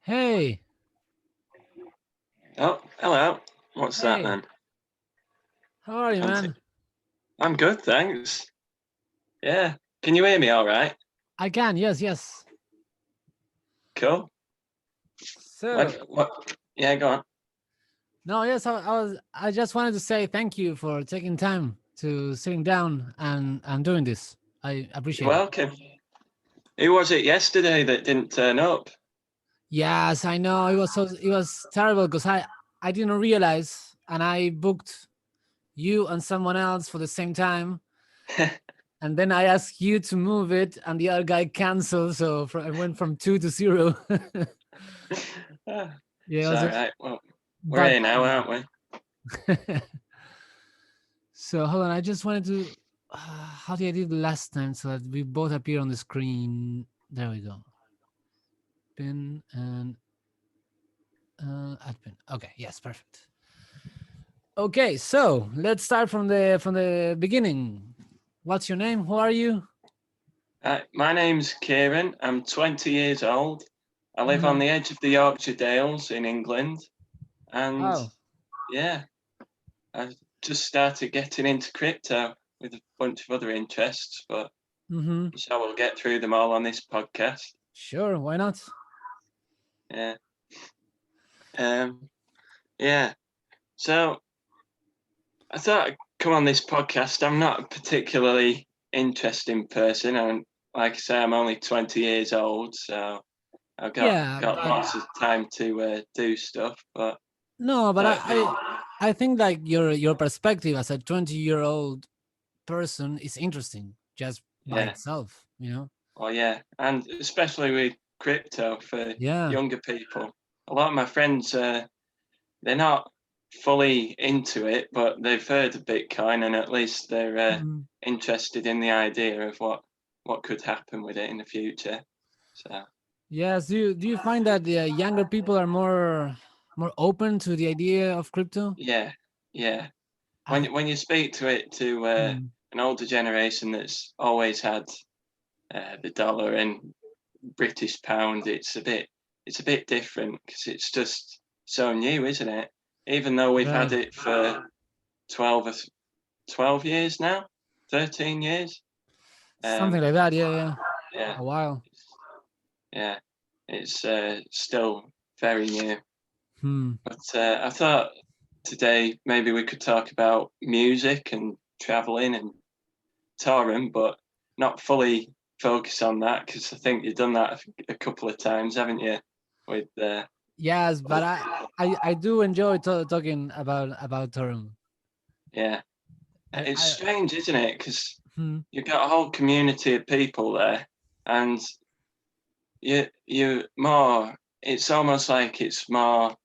Hey, Oh, hello. What's that hey, then? how are you, Conti- man? I'm good, thanks. Yeah. Can you hear me all right? I can, yes, yes. Cool. So, What? Yeah, go on. no, yes, I just wanted to say thank you for taking time to sitting down and doing this. I You're appreciate it. welcome. Who was it yesterday that didn't turn up? Yes, I know it was terrible because I didn't realize and I booked you and someone else for the same time, and then I asked you to move it, and the other guy canceled, so I went from 2 to 0. Ah, Yeah, it it's was all just right. Well, we're bad here now, aren't we? timing. So hold on, I just wanted to. How did I do it last time so that we both appear on the screen? There we go. Pin and add pin. Okay, yes, perfect. Okay, so let's start from the beginning. What's your name? Who are you? My name's Kieran. I'm 20 years old. I live on Hmm. the edge of the Yorkshire Dales in England. And Oh. yeah, I just started getting into crypto with a bunch of other interests, but Mm-hmm. I'm sure we'll get through them all on this podcast. Sure. Why not? Yeah. Um, yeah. So I thought I'd come on this podcast. I'm not a particularly interesting person. Like I say, I'm only 20 years old, so I've Yeah, got but lots of time to do stuff. But no, but thought I it'd be, I, I think like your perspective as a 20-year-old person is interesting just by yeah, itself. You know. well, yeah, and especially with crypto for Yeah. younger people. A lot of my friends, they're not fully into it, but they've heard of Bitcoin, and at least they're Mhm. interested in the idea of what could happen with it in the future. So Yes. Do you find that the younger people are more open to the idea of crypto? yeah, yeah. I. When you speak to it to Mm. an older generation that's always had the dollar and British pound, it's a bit different because it's just so new, isn't it? Even though we've had Right. it for 12, 12 years now, 13 years. Something Um, like that. Yeah. Yeah. yeah, A while. yeah, it's still very new. Hmm. But I thought today maybe we could talk about music and traveling and touring, but not fully focus on that because I think you've done that a couple of times, haven't you? With Yes, other but I people. I, I do enjoy talking about Torun. Yeah, it's I. strange, isn't it? Because Hmm. you've got a whole community of people there, and you more. It's almost like it's more.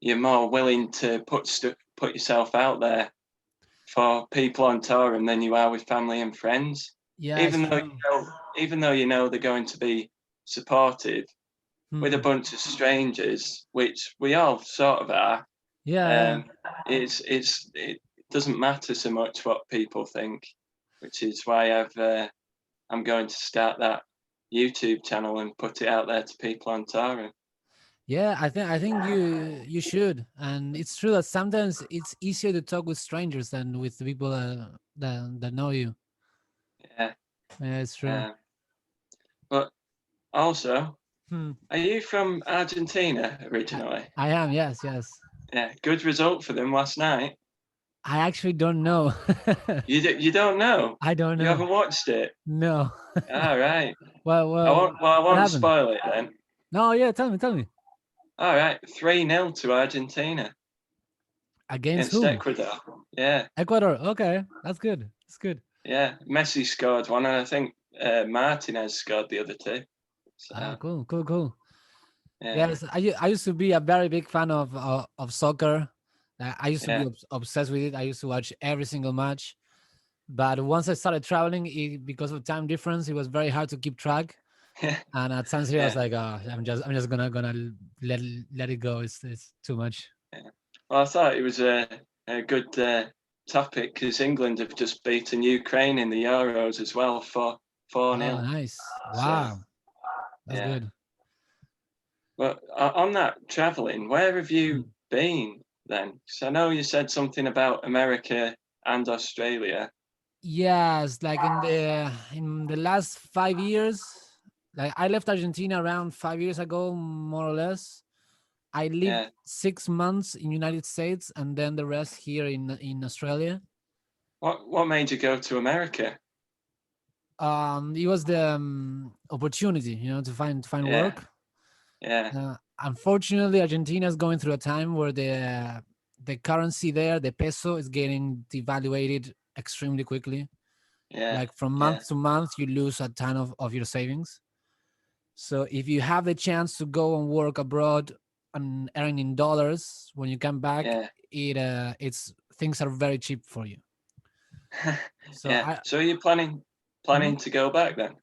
You're more willing to put yourself out there for people on tour than you are with family and friends. Yeah, it's Even though true. even though you know they're going to be supportive, with a Hmm. bunch of strangers, which we all sort of are, Yeah. Yeah. um, it doesn't matter so much what people think, which is why I'm going to start that YouTube channel and put it out there to people on tour. Yeah, I think you should, and it's true that sometimes it's easier to talk with strangers than with the people that know you. Yeah, Yeah, it's true. um, but also, Hmm. are you from Argentina I, originally? I am. Yes, yes. Yeah, good result for them last night. I actually don't know. You don't know? I don't You know. haven't watched it? No. All right. well, well, I what won't happened? spoil it then. No, yeah. Tell me. All right, 3-0 to Argentina Against against whom? Ecuador. Yeah, Ecuador. Okay, that's good. That's good. yeah. Messi scored one, and I think Martinez scored the other two. Ah, So cool, cool, cool. yeah, Yes, I used to be a very big fan of soccer. I used to be yeah, obsessed with it. I used to watch every single match. But once I started traveling, because of time difference, it was very hard to keep track. And at San Siro, I was yeah, like, oh, I'm just gonna let it go. It's too much. yeah. Well, I thought it was a good topic because England have just beaten Ukraine in the Euros as well, 4 Oh, 4-0. nice! So Wow, that's yeah, good. But on that traveling, where have you Hmm. been then? Because I know you said something about America and Australia. Yes, like in the last 5 years, like I left Argentina around 5 years ago, more or less. I lived Yeah. 6 months in United States and then the rest here in Australia. What made you go to America? It was the opportunity, to find Yeah. work. Yeah. Unfortunately, Argentina is going through a time where the currency there, the peso, is getting devaluated extremely quickly. Yeah. Like from Yeah. month to month, you lose a ton of your savings. So if you have the chance to go and work abroad and earn in dollars when you come back, Yeah. it's things are very cheap for you. So Yeah. I So are you Mhm. planning to go back then?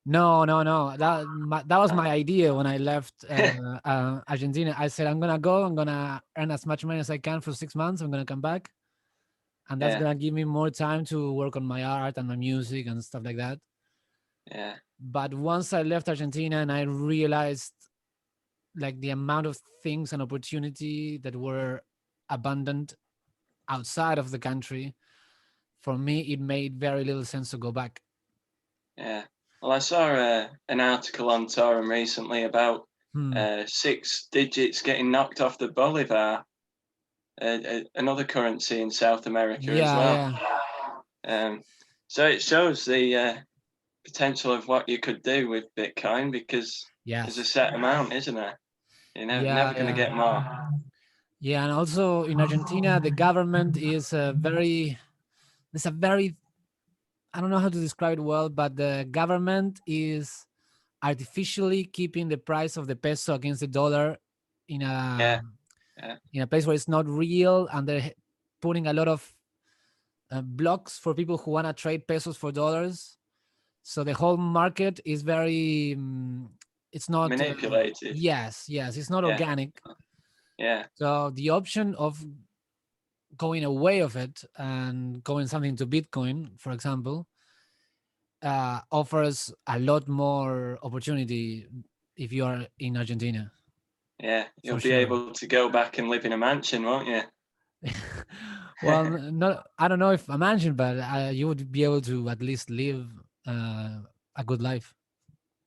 No. That was Ah, my idea when I left Argentina. I said I'm gonna go. I'm gonna earn as much money as I can for 6 months. I'm gonna come back, and that's yeah. gonna give me more time to work on my art and my music and stuff like that. Yeah. But once I left Argentina and I realized like the amount of things and opportunity that were abundant outside of the country, for me it made very little sense to go back. Yeah. Well, I saw an article on Torum recently about Hmm. 6 digits getting knocked off the bolivar, another currency in South America as Yeah, well. yeah. Um, so it shows the potential of what you could do with Bitcoin because there's a Yes. set amount, isn't there? You're Yeah, never going to yeah. get more. Yeah, and also in Argentina, the government is there's a very, I don't know how to describe it well, but the government is artificially keeping the price of the peso against the dollar in a Yeah. Yeah. in a place where it's not real, and they're putting a lot of blocks for people who want to trade pesos for dollars. So the whole market is very, it's not, Manipulated. yes, it's not Yeah. organic. Yeah. So the option of going away of it and going something to Bitcoin, for example, offers a lot more opportunity if you are in Argentina, Yeah. You'll for be sure. able to go back and live in a mansion, won't you? Well, not, I don't know if I mentioned, but you would be able to at least live a good life,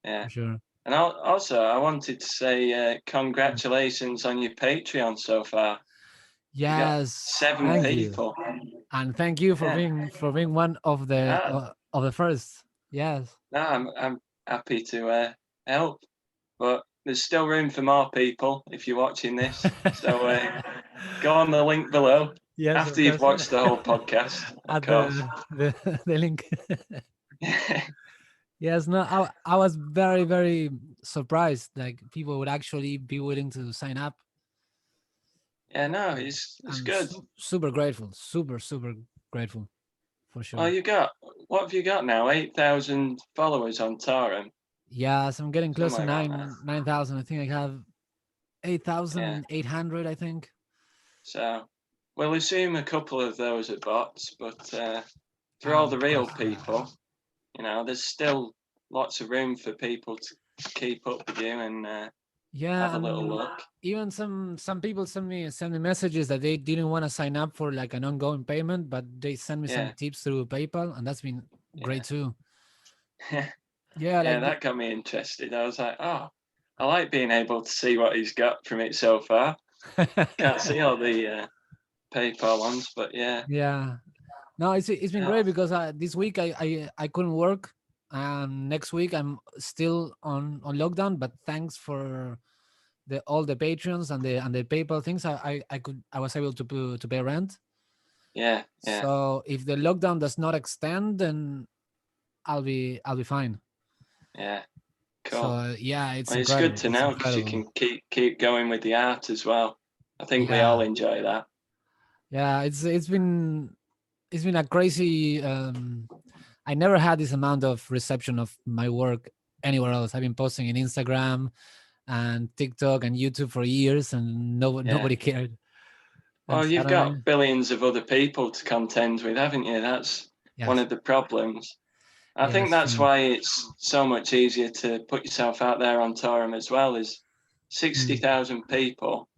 Yeah. for sure. And also, I wanted to say Mm. congratulations on your Patreon so far. You got Yes, seven thank you, people. and thank you Yeah. for being one Ah, of the first. Yes. no, I'm happy to help, but there's still room for more people if you're watching this. So go on the link below Yes, after of you've course. watched the whole podcast, of At course. the link. Yes, no, I was very, very surprised. Like people would actually be willing to sign up, Yeah, no, and, it's good. super grateful, super grateful, for Well, sure. what have you got now? 8,000 followers on Torrent, Yes, I'm getting close to something like that. 9,000. I think I have eight Yeah. thousand eight hundred. I think. So we'll assume a couple of those are bots, but for all Oh, the of real course. Yeah. people, there's still lots of room for people to keep up with you and have Yeah, a little and look. even some people send me messages that they didn't want to sign up for like an ongoing payment, but they send me some Yeah, tips through PayPal, and that's been great yeah, too. Yeah, yeah. like That got me interested. I was like, oh, I like being able to see what he's got from it so far. Can't see all the PayPal ones, but yeah, yeah. No, it's been yeah, great because this week I couldn't work. Next week I'm still on lockdown, but thanks for the all the patrons and the PayPal things, I was able to pay rent. yeah, yeah, So if the lockdown does not extend, then I'll be fine. yeah. So Cool. yeah, it's Well, it's good incredible. to It's know because you incredible. can keep going with the art as well. I think we all Yeah, enjoy that. yeah. It's been a crazy. I never had this amount of reception of my work anywhere else. I've been posting in Instagram and TikTok and YouTube for years, and Yeah. nobody cared. And Well, you've got suddenly, billions of other people to contend with, haven't you? That's one yes, of the problems. I think yes, that's true. why it's so much easier to put yourself out there on Torrent as well, is 60,000 people.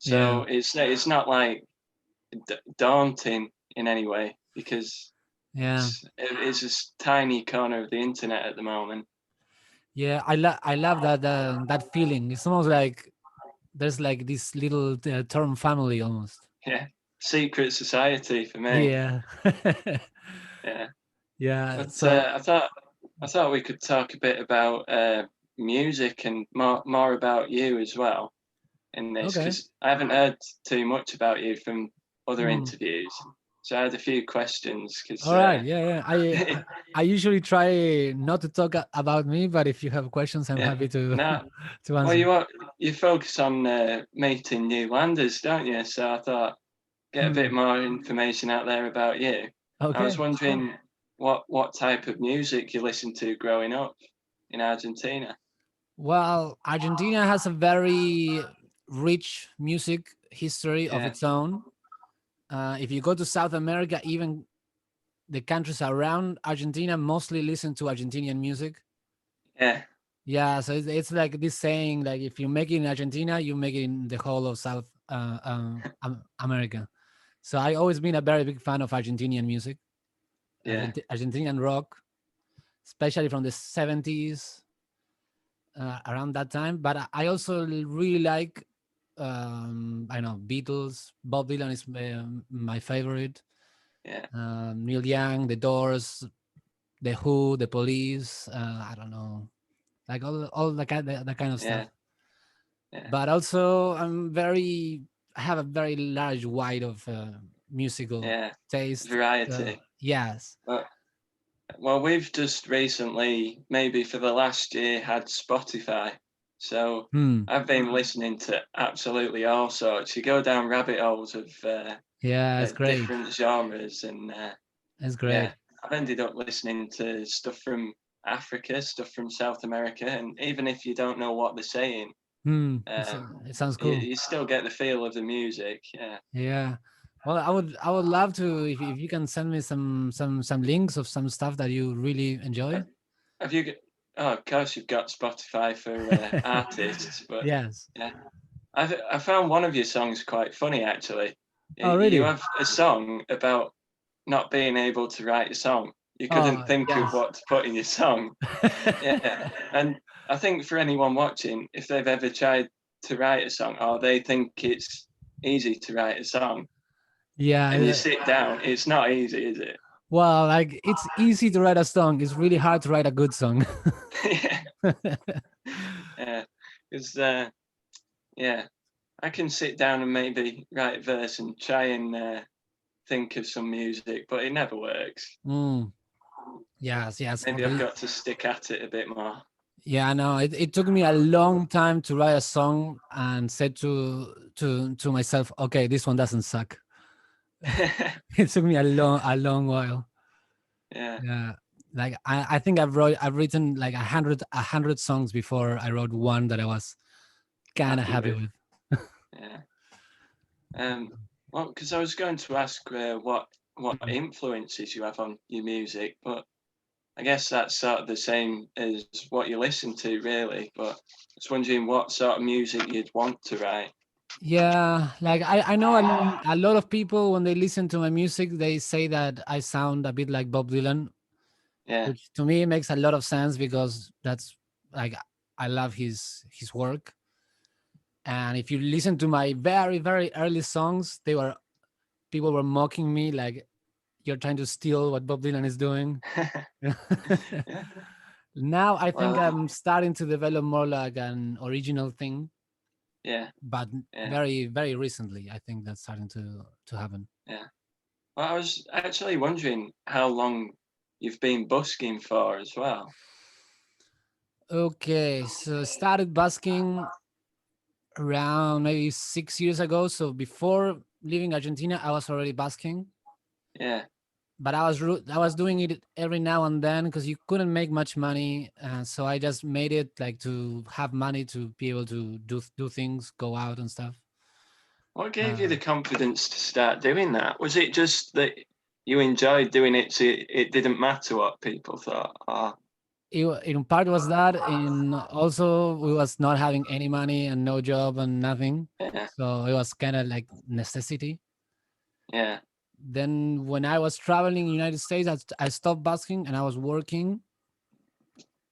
Yeah. So it's not like daunting in any way because Yeah. it's this tiny corner of the internet at the moment. Yeah. I love that feeling. It's almost like there's like this little term family almost. Yeah, secret society for me. Yeah. Yeah, Yeah. but So I thought we could talk a bit about music and more about you as well in this okay. because I haven't heard too much about you from other Hmm. interviews. So I had a few questions because All right. Yeah. Yeah. I usually try not to talk about me, but if you have questions, I'm yeah, happy to no, to well answer. you focus on meeting new landers, don't you? So I thought get a bit Hmm. more information out there about you. I was Okay. Sure. wondering what type of music you listened to growing up in Argentina. Well, Argentina has a very rich music history of Yeah, its own. If you go to South America, even the countries around Argentina mostly listen to Argentinian music. yeah, Yeah, so it's like this saying, like if you make it in Argentina, you make it in the whole of South America. So I always been a very big fan of Argentinian music, yeah, Argentinian rock, especially from the 70s, around that time. But I also really like, I know, Beatles. Bob Dylan is my favorite. yeah, Neil Young, The Doors, The Who, The Police. I don't know, like all that kind of yeah, stuff. yeah, But also, I have a very large wide of musical yeah. taste. Variety. Yes. Well, well, we've just recently, maybe for the last year, had Spotify. So Hmm. I've been listening to absolutely all sorts. You go down rabbit holes of Yeah, it's great. different genres, and It's yeah, great. I've ended up listening to stuff from Africa, stuff from South America, and even if you don't know what they're saying, Hmm. um, It sounds you, cool. you still get the feel of the music. Yeah. Yeah. Well, I would love to, if you can send me some links of some stuff that you really enjoy. Have, have you got? Oh, of course, you've got Spotify for artists, but Yes. yeah, I found one of your songs quite funny actually. Oh, You really? have a song about not being able to write a song. You couldn't Oh, think of yes. what to put in your song. Yeah, and I think for anyone watching, if they've ever tried to write a song or they think it's easy to write a song, Yeah. and you sit down, it's not easy, is it? Well, like it's easy to write a song. It's really hard to write a good song. Yeah, yeah, because yeah, I can sit down and maybe write a verse and try and think of some music, but it never works. Mm, yes, yes. Maybe I've got to stick at it a bit more. Yeah, no, it took me a long time to write a song and said to myself, okay, this one doesn't suck. It took me a long while. Yeah, Yeah. Like I think I've written like a hundred songs before I wrote one that I was kind of happy happy with. with. Yeah. Um, well, because I was going to ask what influences you have on your music, but I guess that's sort of the same as what you listen to, really. But I was wondering what sort of music you'd want to write. Yeah, like I know a lot of people when they listen to my music, they say that I sound a bit like Bob Dylan, Yeah, which to me makes a lot of sense because that's like I love his work. And if you listen to my very early songs, people were mocking me like you're trying to steal what Bob Dylan is doing. yeah. Now I think Well, I'm starting to develop more like an original thing, yeah, but yeah, very recently I think that's starting to happen. yeah. Well, I was actually wondering how long you've been busking for as well. Okay, so started busking around maybe 6 years ago. So before leaving Argentina, I was already busking, Yeah. but I was doing it every now and then because you couldn't make much money. So I just made it like to have money to be able to do things, go out and stuff. What gave you Uh, the confidence to start doing that? Was it just that you enjoyed doing it, so it didn't matter what people thought? Or, in part was that, in also we was not having any money and no job and nothing, Yeah, so it was kind of like necessity. yeah, Then when I was traveling in United States, I stopped busking and I was working,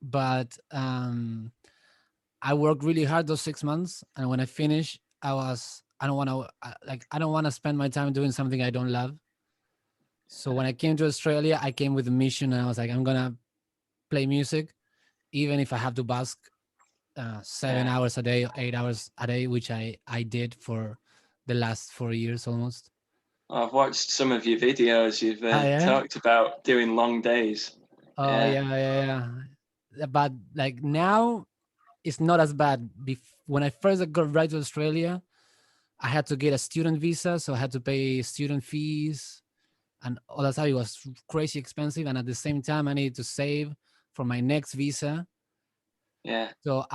but I worked really hard those 6 months, and when I finished, I don't want to I don't want to spend my time doing something I don't love. So when I came to Australia, I came with a mission, and I was like, I'm gonna play music, even if I have to busk 7 hours a day, 8 hours a day, which I did for the last 4 years almost. I've watched some of your videos. You've Ah, yeah. talked about doing long days. Oh Yeah, yeah, yeah, yeah. But like now, it's not as bad. When I first got right to Australia, I had to get a student visa, so I had to pay student fees and all that stuff. It was crazy expensive, and at the same time, I needed to save for my next visa. yeah, So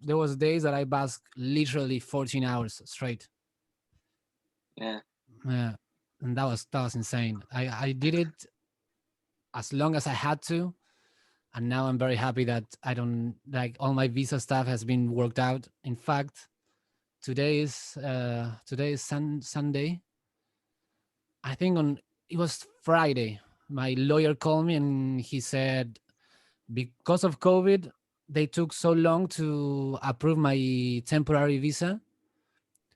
there was days that I basked literally 14 hours straight. yeah, Yeah, and that was insane. I did it as long as I had to, and now I'm very happy that I don't like all my visa stuff has been worked out. In fact, today is Sunday. I think on it was Friday. My lawyer called me and he said because of COVID, they took so long to approve my temporary visa.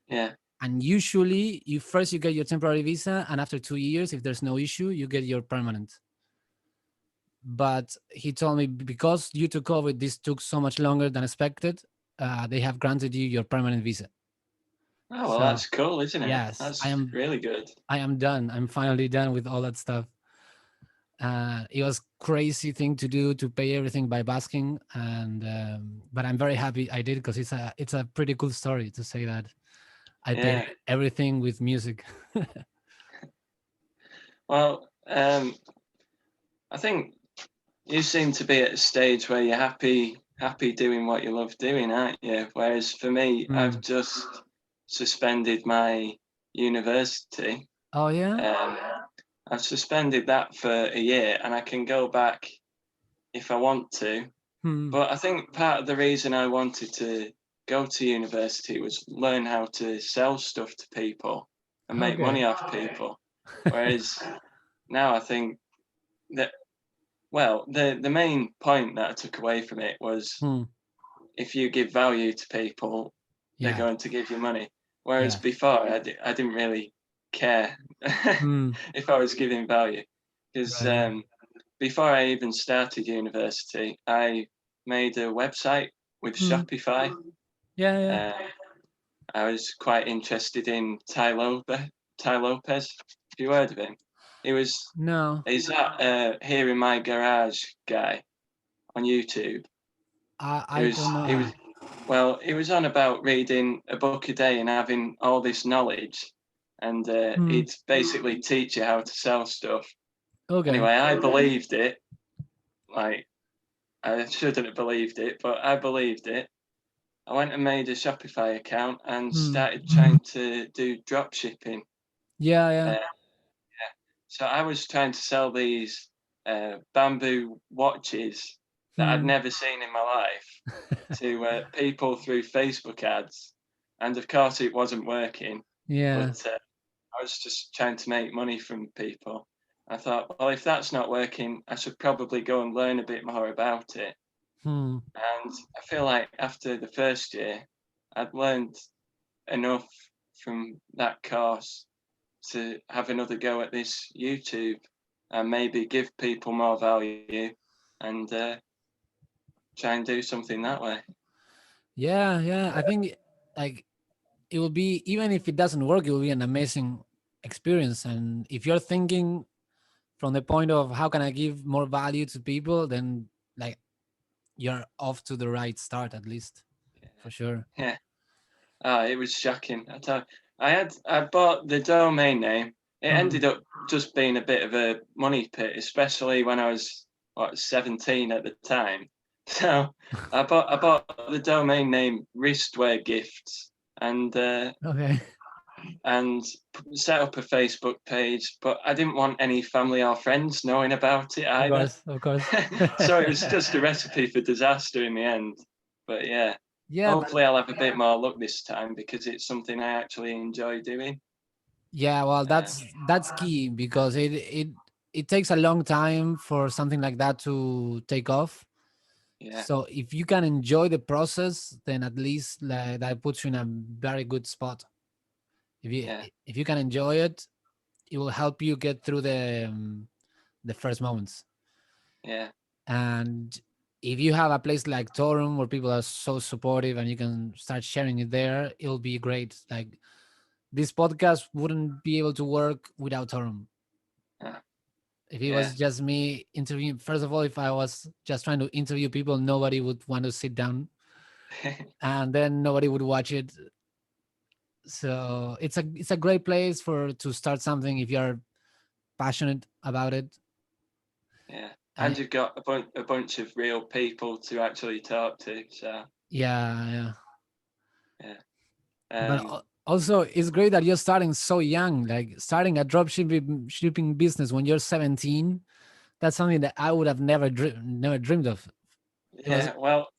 yeah. And usually, you get your temporary visa, and after 2 years, if there's no issue, you get your permanent. But he told me because due to COVID, this took so much longer than expected. They have granted you your permanent visa. Oh well, So that's cool, isn't it? yes, I That's am. really good. I am done. I'm finally done with all that stuff. It was crazy thing to do to pay everything by basking, and but I'm very happy I did because it's a pretty cool story to say that I paid Yeah. everything with music. Well, I think you seem to be at a stage where you're happy doing what you love doing, aren't you? Whereas for me, I've Mm. just suspended my university. Oh yeah. Um, I've suspended that for a year, and I can go back if I want to. Hmm. But I think part of the reason I wanted to go to university was learn how to sell stuff to people and make Okay. money off people. Whereas now I think that, well, the main point that I took away from it was Hmm. if you give value to people, they're Yeah. going to give you money. Whereas Yeah. before, I didn't really care Hmm. if I was giving value. Because Right. Right. before I even started university, I made a website with Hmm. Shopify. Yeah. Yeah. Uh, I was quite interested in Ty Lopez. Have you heard of him? He was No, he's that here in my garage guy on YouTube. I don't know He was him. well, he was on about reading a book a day and having all this knowledge, and Hmm. he'd basically teach you how to sell stuff. Okay. Anyway, I believed it. Like I shouldn't have believed it, but I believed it. I went and made a Shopify account and Hmm. started trying to do drop shipping. Yeah. Yeah. Uh, so I was trying to sell these bamboo watches that I'd Hmm. never seen in my life to people through Facebook ads, and of course it wasn't working. Yeah. But I was just trying to make money from people. I thought, well, if that's not working, I should probably go and learn a bit more about it. Hmm. And I feel like after the first year, I'd learned enough from that course to have another go at this YouTube and maybe give people more value and try and do something that way. Yeah. Yeah. I think like it will be, even if it doesn't work, it will be an amazing experience. And if you're thinking from the point of how can I give more value to people, then like you're off to the right start at least, for sure. Yeah. It was shocking. I bought the domain name. It Hmm. ended up just being a bit of a money pit, especially when I was 17 at the time. So I bought the domain name Wristwear Gifts, and Okay. and set up a Facebook page, but I didn't want any family or friends knowing about it Of either. course, of course. So it was just a recipe for disaster in the end. But yeah, Yeah, but hopefully I'll have a bit more luck this time because it's something I actually enjoy doing. yeah, well, Uh, that's key because it takes a long time for something like that to take off. yeah, So if you can enjoy the process, then at least like, that puts you in a very good spot. If you yeah, if you can enjoy it, it will help you get through the first moments. yeah, And if you have a place like Torum where people are so supportive and you can start sharing it there, it'll be great. Like this podcast wouldn't be able to work without Torum. uh, If it yeah, was just me interviewing, first of all, if I was just trying to interview people, nobody would want to sit down and then nobody would watch it. So it's a great place for to start something if you're passionate about it. yeah. And And you've got a bunch of real people to actually talk to. So yeah, yeah. yeah, But um, also it's great that you're starting so young, like starting a drop shipping business when you're 17. That's something that I would have never dreamed of. It was yeah. Well,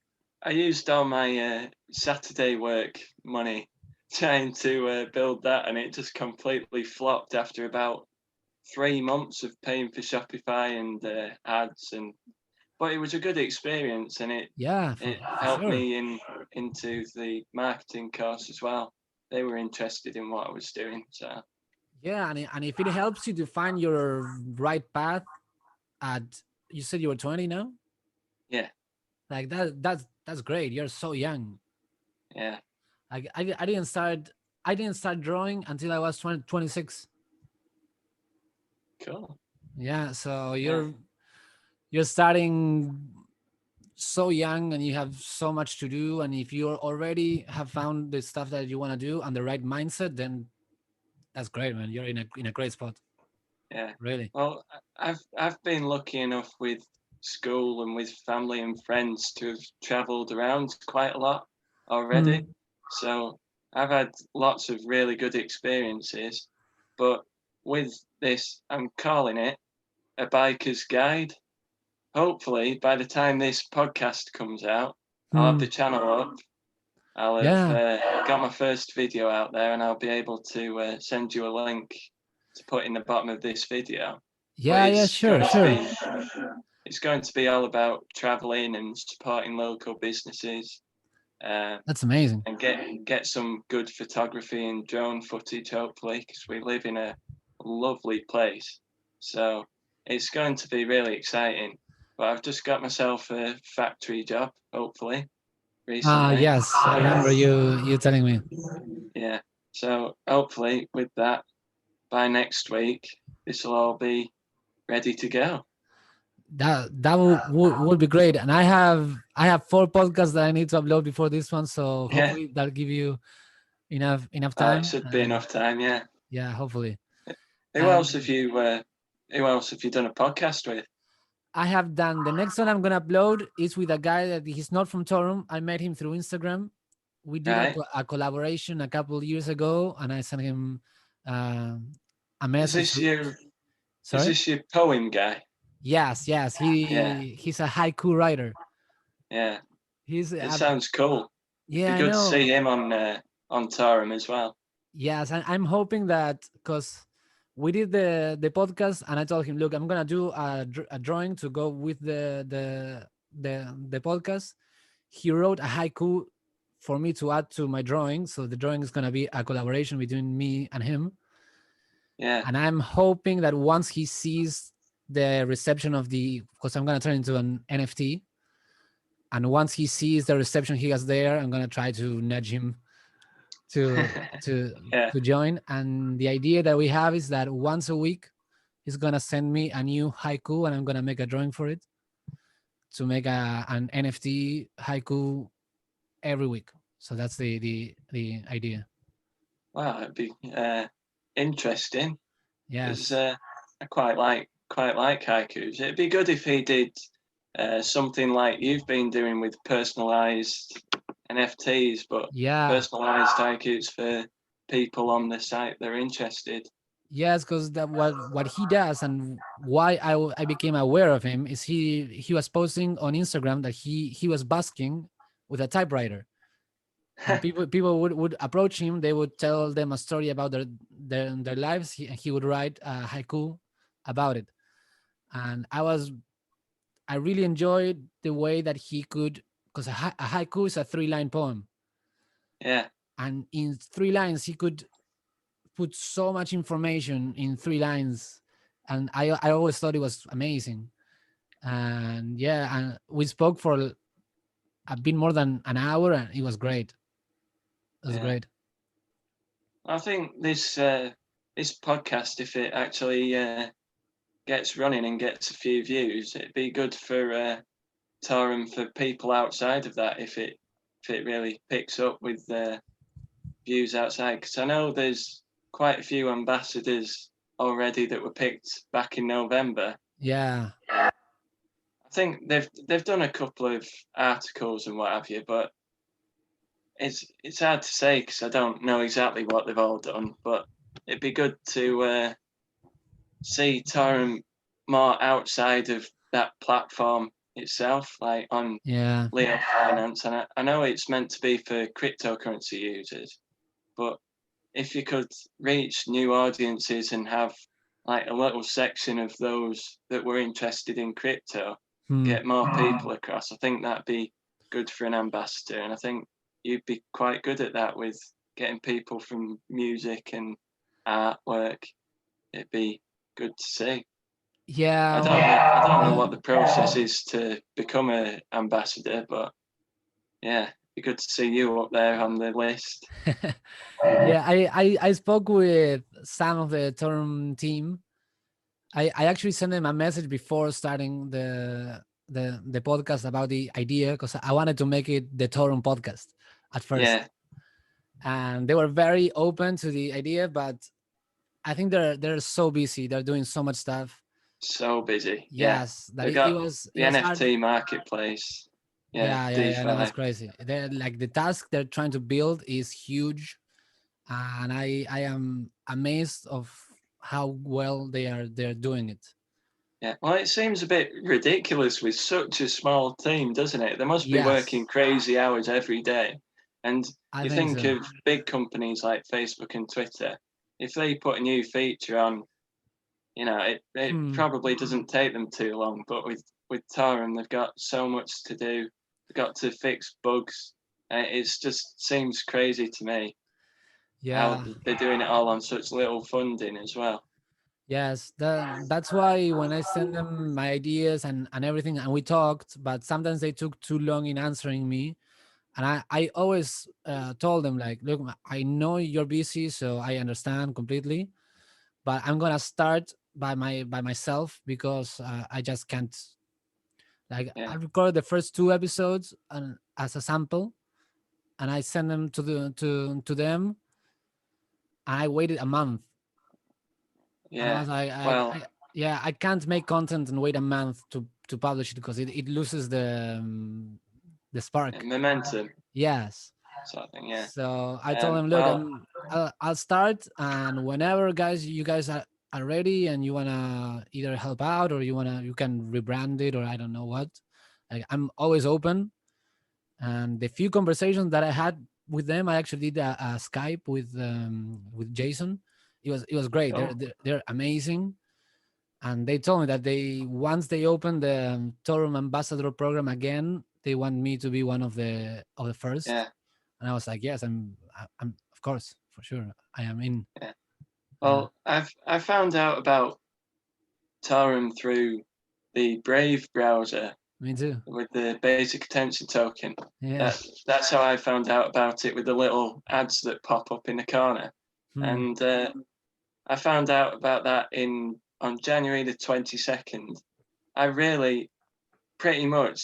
I used all my Saturday work money trying to build that, and it just completely flopped after about 3 months of paying for Shopify and ads. And but it was a good experience, and it yeah, it for helped sure. me into the marketing course as well. They were interested in what I was doing, so Yeah, and if it helps you to find your right path at, you said you were 20 now, yeah, like that's great. You're so young. yeah, Like I didn't start drawing until I was 26. cool, Yeah, so yeah, you're starting so young and you have so much to do, and if you already have found the stuff that you want to do and the right mindset, then that's great, man. You're in a great spot, yeah. really. Well, I've been lucky enough with school and with family and friends to have travelled around quite a lot already. Mm. So I've had lots of really good experiences. But with this, I'm calling it a biker's guide. Hopefully, by the time this podcast comes out, I'll have the Mm. channel up. I'll have Yeah, got my first video out there, and I'll be able to send you a link to put in the bottom of this video. But yeah, yeah, sure, sure. it's going to be all about traveling and supporting local businesses, uh, That's amazing. and get some good photography and drone footage, hopefully, because we live in a lovely place. So it's going to be really exciting. But I've just got myself a factory job, hopefully, Ah, recently. yes, I remember you telling me. Yeah. So hopefully, with that, by next week, this will all be ready to go. That would be great. And I have 4 podcasts that I need to upload before this one, so Yeah. hopefully that'll give you enough It time. should be And enough time. Yeah. yeah, hopefully. Who else have And you? Who else have you done a podcast with? I have done the next one I'm gonna upload is with a guy that he's not from Torum. I met him through Instagram. We did a, Right. co- a collaboration a couple of years ago, and I sent him um a Is message. this your? Is Sorry. this your poem guy? Yes, yes. Yeah. He's a haiku writer. Yeah. He's It sounds cool. Be yeah, I good to see know. him on Torum as well. Yes, and I'm hoping that because we did the podcast, and I told him, look, I'm gonna do a drawing to go with the podcast. He wrote a haiku for me to add to my drawing, so the drawing is gonna be a collaboration between me and him. Yeah. And I'm hoping that once he sees the reception of because I'm gonna turn into an NFT, and once he sees the reception he has there, I'm gonna try to nudge him to to Yeah. to join. And the idea that we have is that once a week he's gonna send me a new haiku, and I'm gonna make a drawing for it to make an NFT haiku every week. So that's the idea. Wow, it'd be interesting because Yes. I quite like haikus. It'd be good if he did something like you've been doing with personalized NFTs, but Yeah. personalized haikus for people on the site that are interested. Yes, because that what he does and why I became aware of him is he was posting on Instagram that he was busking with a typewriter, and people would approach him. They would tell them a story about their lives. He would write a haiku about it, and I really enjoyed the way that he could, because a haiku is a 3-line poem, Yeah, and in 3 lines he could put so much information in 3 lines, and I always thought it was amazing. And yeah, and we spoke for a bit more than an hour, and it was great. It was yeah. great. I think this podcast, if it actually gets running and gets a few views, it'd be good for Tor and for people outside of that if it really picks up with views outside. Because I know there's quite a few ambassadors already that were picked back in November. Yeah, I think they've done a couple of articles and what have you, but it's hard to say because I don't know exactly what they've all done. But it'd be good to see Torrent more outside of that platform itself, like on yeah, Leo Finance. And I know it's meant to be for cryptocurrency users, but if you could reach new audiences and have like a little section of those that were interested in crypto, hmm. get more people across, I think that'd be good for an ambassador. And I think you'd be quite good at that with getting people from music and artwork. It'd be good to see. Yeah. I don't know what the process is to become an ambassador, but yeah, it'd be good to see you up there on the list. Yeah, I spoke with some of the Torm team. I actually sent them a message before starting the podcast about the idea, because I wanted to make it the Torm podcast at first, Yeah, and they were very open to the idea. But I think they're so busy. They're doing so much stuff. so busy. Yeah, Yes, that they've it got was the hard. NFT marketplace. Yeah, Yeah. No, DeFi. that's crazy. They're like, the task they're trying to build is huge, and I am amazed of how well they're doing it. Yeah, well, it seems a bit ridiculous with such a small team, doesn't it? They must be Yes, working crazy hours every day. And I you think think so. of big companies like Facebook and Twitter, if they put a new feature on, it Hmm. probably doesn't take them too long. But with Torrent, they've got so much to do. They've got to fix bugs. It just seems crazy to me how Yeah. they're doing it all on such little funding as well. Yes, that's why when I send them my ideas and everything, and we talked, but sometimes they took too long in answering me. And I always told them, like, look, I know you're busy, so I understand completely, but I'm gonna start by myself, because I just can't. Like, Yeah, I recorded the first 2 episodes and as a sample, and I sent them to them, and I waited a month, and I yeah. was like, Well, yeah, I can't make content and wait a month to publish it, because it loses the yeah, spark. momentum Yes. sort of thing. Yeah. So I told him, look, Well, I'll start, and whenever you guys are ready, and you wanna either help out, or you can rebrand it, or I don't know what. Like, I'm always open. And the few conversations that I had with them, I actually did a Skype with Jason. It was great. cool. They're amazing, and they told me that once they open the Torum Ambassador program again, they want me to be one of the first. Yeah, And I was like, yes, I'm of course, for sure, I am in. yeah. Yeah, Well, I found out about Tarum through the Brave browser me too. with the basic attention token. Yeah. That's how I found out about it, with the little ads that pop up in the corner. Hmm. And I found out about that on January the 22nd. I really pretty much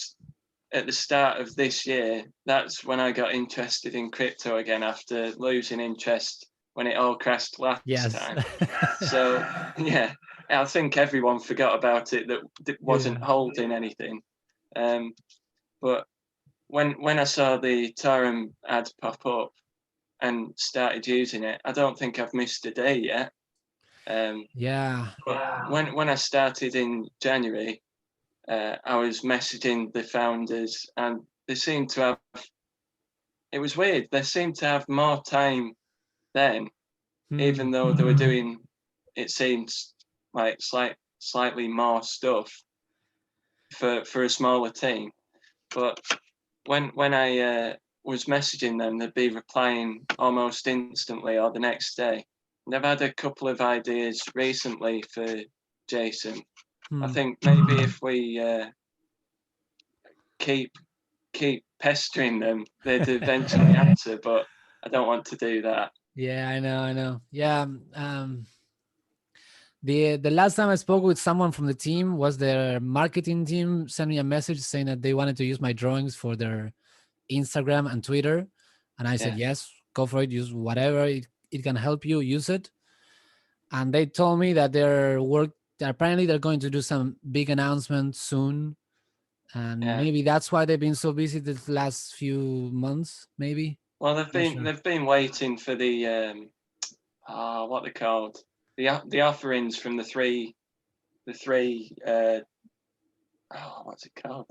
at the start of this year, that's when I got interested in crypto again after losing interest when it all crashed last Yes. time. So yeah, I think everyone forgot about it that Yeah. wasn't holding anything. But when I saw the Tarum ad pop up, and started using it. I don't think I've missed a day yet. Yeah. But when I started in January, I was messaging the founders, and they seemed to have. It was weird. They seemed to have more time then, even though they were doing. It seems like slightly more stuff for a smaller team. But when I was messaging them, they'd be replying almost instantly or the next day. And I've had a couple of ideas recently for Jason. I think maybe if we keep pestering them, they'd eventually answer. But I don't want to do that. Yeah, I know. Yeah. The last time I spoke with someone from the team was their marketing team sent me a message saying that they wanted to use my drawings for their Instagram and Twitter. And I said, Yeah. yes, go for it. Use whatever it can help you, use it. And they told me that apparently they're going to do some big announcement soon. And Yeah. maybe that's why they've been so busy the last few months, maybe. Well, Not sure. they've been waiting for the what they're called, the offerings from the three what's it called?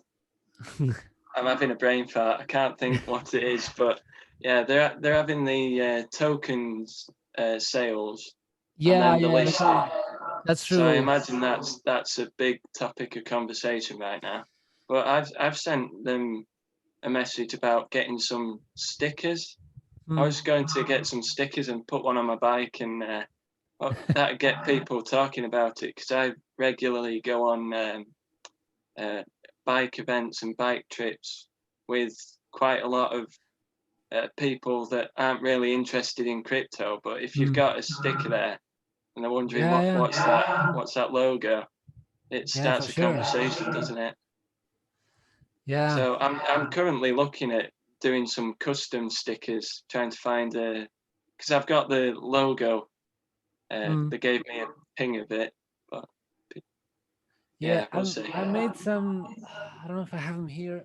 I'm having a brain fart. I can't think what it is, but yeah, they're having the tokens sales, and Yeah, then the yeah, listing. that's So I true. imagine that's a big topic of conversation right now. But I've sent them a message about getting some stickers. I was going to get some stickers and put one on my bike, and that'd get people talking about it, because I regularly go on bike events and bike trips with quite a lot of people that aren't really interested in crypto. But if you've got a sticker there and they're wondering Yeah, what's that logo, it yeah, for starts a sure. conversation, doesn't it? Yeah. So I'm currently looking at doing some custom stickers, trying to find because I've got the logo. They gave me a ping of it, but Yeah, yeah, we'll see. I made some. I don't know if I have them here.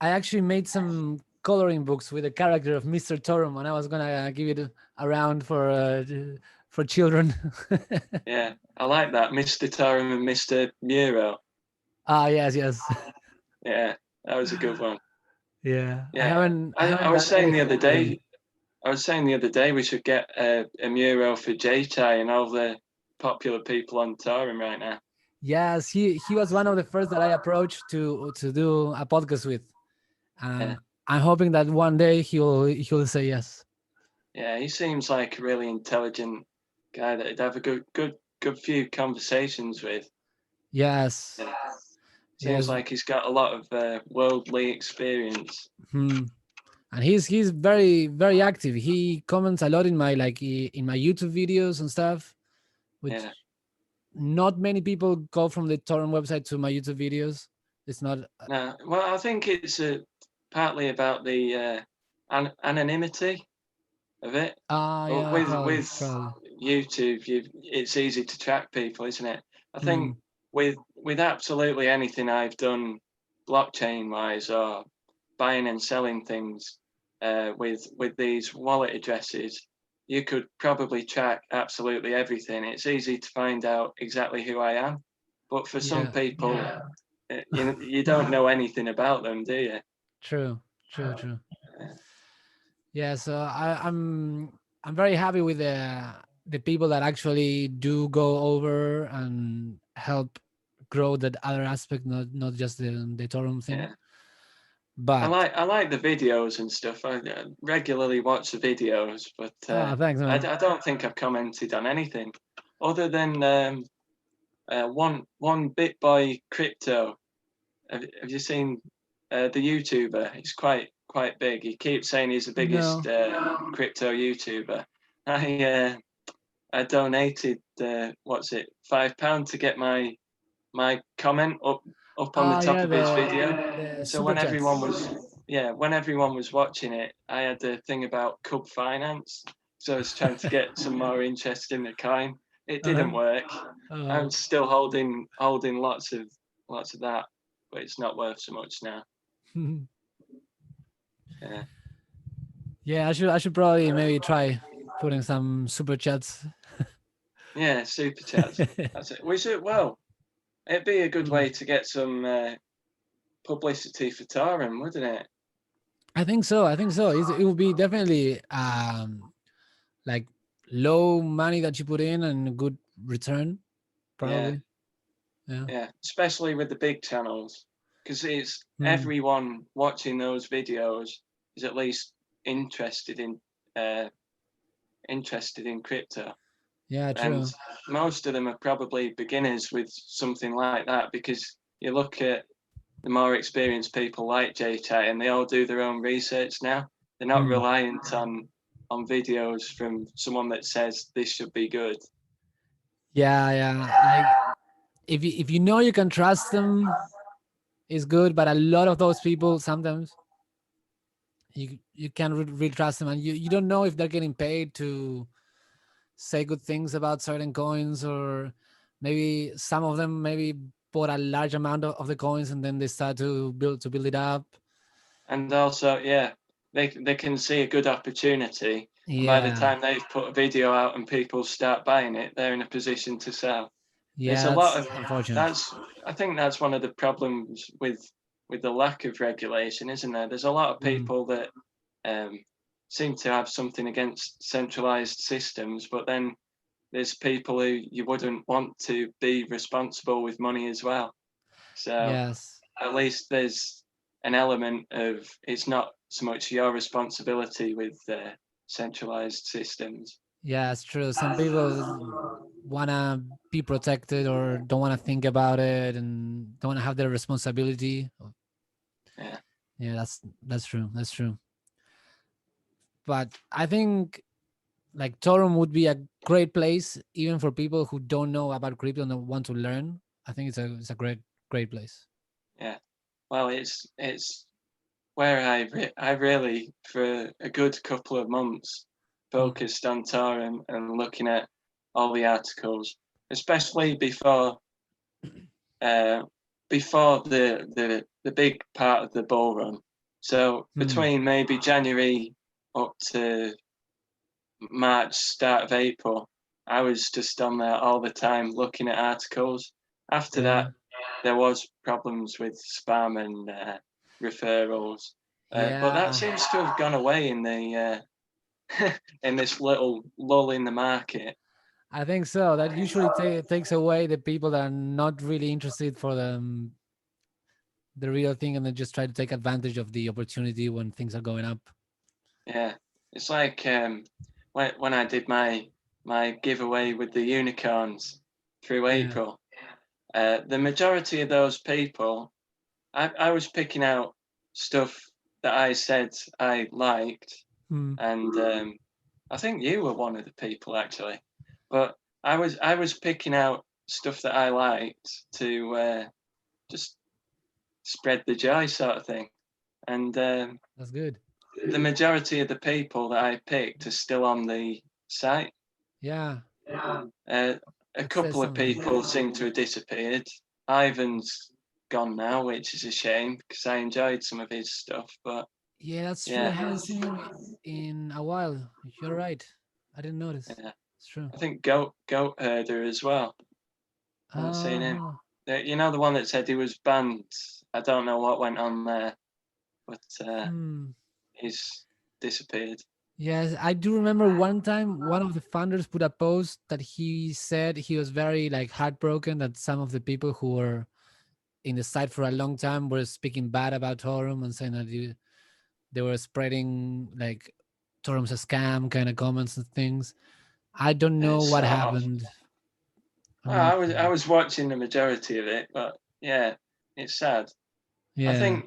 I actually made some coloring books with the character of Mr. Torum, and I was gonna give it around for children. Yeah, I like that, Mr. Torum and Mr. Muro. Ah, yes. Yeah, that was a good one. Yeah, I Yeah, haven't I was done saying the anything other with them. day, we should get a mural for J-Tai and all the popular people on touring right now. Yes, he was one of the first that I approached to do a podcast with, Yeah, and I'm hoping that one day he'll say yes. yeah, he seems like a really intelligent guy that I'd have a good few conversations with. Yes, Yeah. Seems yes. like he's got a lot of worldly experience. Hmm. And he's very active. He comments a lot in my in my YouTube videos and stuff, which Yeah. not many people go from the torrent website to my YouTube videos. It's not. No, well, I think it's partly about the anonymity of it. But Yeah, with probably. YouTube, it's easy to track people, isn't it? I Hmm. think with absolutely anything I've done, blockchain wise, or buying and selling things, with these wallet addresses, you could probably track absolutely everything. It's easy to find out exactly who I am, but for some Yeah. people, you don't know anything about them, do you? True. Yeah. So I'm very happy with the people that actually do go over and help grow that other aspect, not just the torrent thing. Yeah. But I like the videos and stuff. I regularly watch the videos, but thanks, man. I don't think I've commented on anything other than one BitBoy Crypto. Have you seen the YouTuber? He's quite big. He keeps saying he's the biggest No. crypto YouTuber. I I donated what's it, £5 to get my comment up on the top Yeah, of his video. the So super chats. when everyone was watching it, I had a thing about Cub Finance. So I was trying to get some more interest in the coin. It didn't work. I'm still holding lots of that, but it's not worth so much now. Yeah. Yeah, I should probably maybe try putting some super chats. Yeah, super chats. That's it. We should. Well, it'd be a good Hmm. way to get some publicity for Taran, wouldn't it? I think so. I think so. It will be definitely like low money that you put in and a good return, Yeah, probably. Yeah. yeah. Especially with the big channels, because it's Hmm. everyone watching those videos is at least interested in uh, interested in crypto, Yeah. and True. most of them are probably beginners with something like that. Because you look at the more experienced people like JT, and they all do their own research now. They're not Hmm. reliant on videos from someone that says this should be good. Yeah. Yeah. Like if you know you can trust them, it's good. But a lot of those people sometimes you can't really trust them, and you don't know if they're getting paid to say good things about certain coins, or maybe some of them maybe bought a large amount of the coins and then they start to build it up. And also, yeah, they can see a good opportunity, and by the Yeah, time they've put a video out and people start buying it, they're in a position to sell. There's yeah, a lot that's of unfortunate. that's I think that's one of the problems with the lack of regulation, isn't there? There's a lot of Mm. people that um, seem to have something against centralized systems, but then there's people who you wouldn't want to be responsible with money as well. So Yes, at least there's an element of it's not so much your responsibility with centralized systems. yeah, it's true. Some people want to be protected or don't want to think about it and don't want to have their responsibility. Yeah, Yeah, that's true. That's true. But I think like Torum would be a great place even for people who don't know about crypto and want to learn. I think it's a great place. yeah. Well, it's where I really for a good couple of months Mm. focused on Tor and looking at all the articles, especially uh, before the big part of the bull run. So Mm. between maybe January up to March, start of April, I was just on there all the time looking at articles. After Yeah. that, there was problems with spam and referrals, but that Yeah. seems to have gone away in the in this little lull in the market. I think so. That usually takes away the people that are not really interested for the real thing, and then just try to take advantage of the opportunity when things are going up. Yeah, it's like when I did my giveaway with the unicorns through Yeah. April. The majority of those people, I was picking out stuff that I said I liked, Mm. and I think you were one of the people actually. But I was picking out stuff that I liked to just spread the joy sort of thing, and That's good. the majority of the people that I picked are still on the site. Yeah. Uh, a That says couple of something. people seem to have disappeared. Ivan's gone now, which is a shame because I enjoyed some of his stuff. But Yeah, that's true. I yeah, haven't seen him in a while. You're right. I didn't notice. yeah. It's true. I think Goat Herder as well. I haven't seen him. Uh-huh. You know the one that said he was banned. I don't know what went on there, but Hmm. he's disappeared. Yes, I do remember one time one of the founders put a post that he said he was very like heartbroken that some of the people who were in the site for a long time were speaking bad about Torum and saying that they were spreading like Torum's a scam kind of comments and things. I don't know It's what sort of. happened. I'm Well, not I sure. was watching the majority of it, but yeah, it's sad. I Yeah. think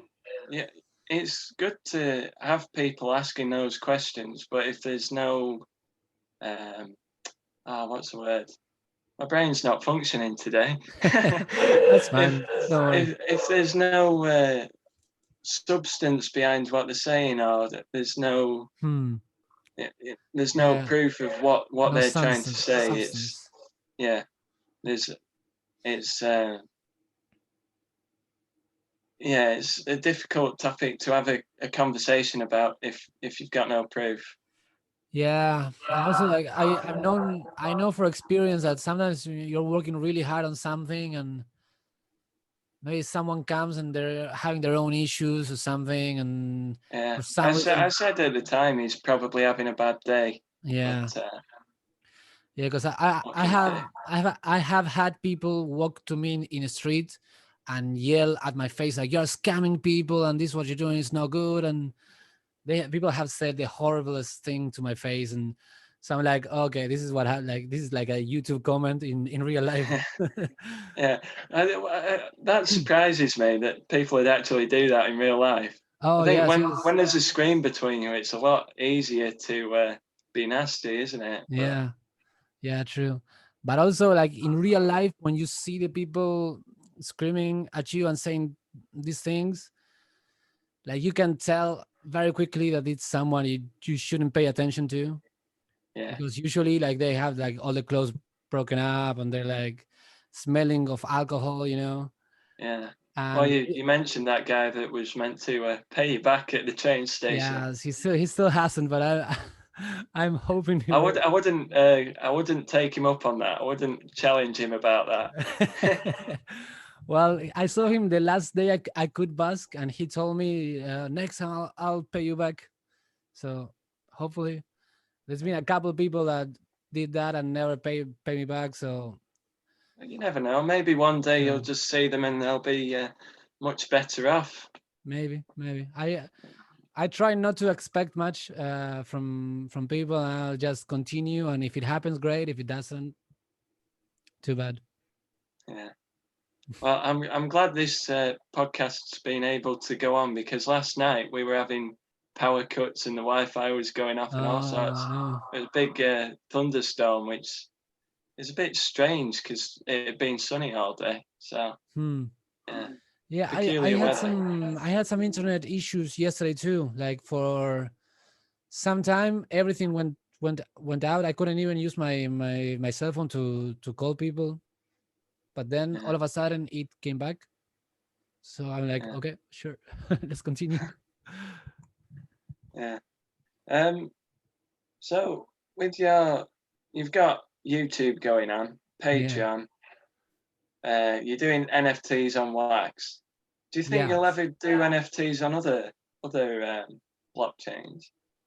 yeah, it's good to have people asking those questions, but if there's no um, what's the word? My brain's not functioning today. That's if, fine. Don't worry. if there's no substance behind what they're saying, or that Hmm. there's no Yeah. proof of what No they're trying to substance. say, it's Substance. yeah, there's it's it's a difficult topic to have a conversation about if you've got no proof. Yeah, and also like I know for experience that sometimes you're working really hard on something, and maybe someone comes and they're having their own issues or something, and Yeah, for some I reason, said at the time he's probably having a bad day, but yeah, yeah, because what can you do? I have had people walk to me in the street and yell at my face like you're scamming people and this what you're doing is no good, and people have said the horriblest thing to my face, and so I'm like, okay, this is what like this is like a YouTube comment in real life. Yeah, that surprises me that people would actually do that in real life. I Oh think yes, yes, when there's a screen between you, it's a lot easier to be nasty, isn't it? But yeah, yeah, true. But also, like in real life, when you see the people screaming at you and saying these things, like you can tell very quickly that it's someone you shouldn't pay attention to, yeah, because usually like they have like all the clothes broken up and they're like smelling of alcohol, yeah. Well, and you mentioned that guy that was meant to pay you back at the train station. yeah, he still hasn't, but I'm hoping he will. I wouldn't take him up on that. I wouldn't challenge him about that. Well, I saw him the last day I could busk, and he told me next time I'll pay you back. So hopefully, there's been a couple of people that did that and never pay me back. So You never know. Maybe one day you'll yeah, just see them and they'll be much better off. maybe I try not to expect much from people. And I'll just continue, and if it happens, great. If it doesn't, too bad. Yeah. Well, I'm glad this podcast's been able to go on because last night we were having power cuts and the Wi-Fi was going off and all sorts. No. It was a big thunderstorm, which is a bit strange because it had been sunny all day. So Hmm. yeah, Yeah, I peculiar had weather. some internet issues yesterday too. Like for some time, everything went out. I couldn't even use my cell phone to call people. But then Yeah, all of a sudden, it came back. So I'm like, yeah, okay, sure, let's continue. yeah. Um. So with you've got YouTube going on, Yeah, Patreon. You're doing NFTs on wax. Do you think yeah. you'll ever do NFTs on other blockchains?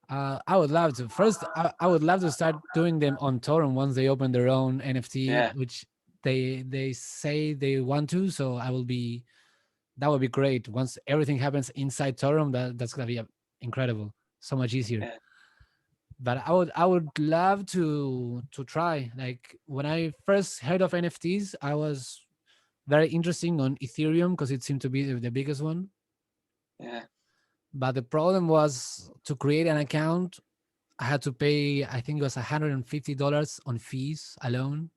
I would love to. First, I would love to start doing them on Torrent once they open their own NFT, Yeah, which they say they want to. So I will be that would be great. Once everything happens inside Torrent, that's gonna be incredible. So much easier. yeah, But I would love to try. Like when I first heard of NFTs, I was very interesting on Ethereum because it seemed to be the biggest one. yeah, But the problem was to create an account, I had to pay, I think it was $150 on fees alone.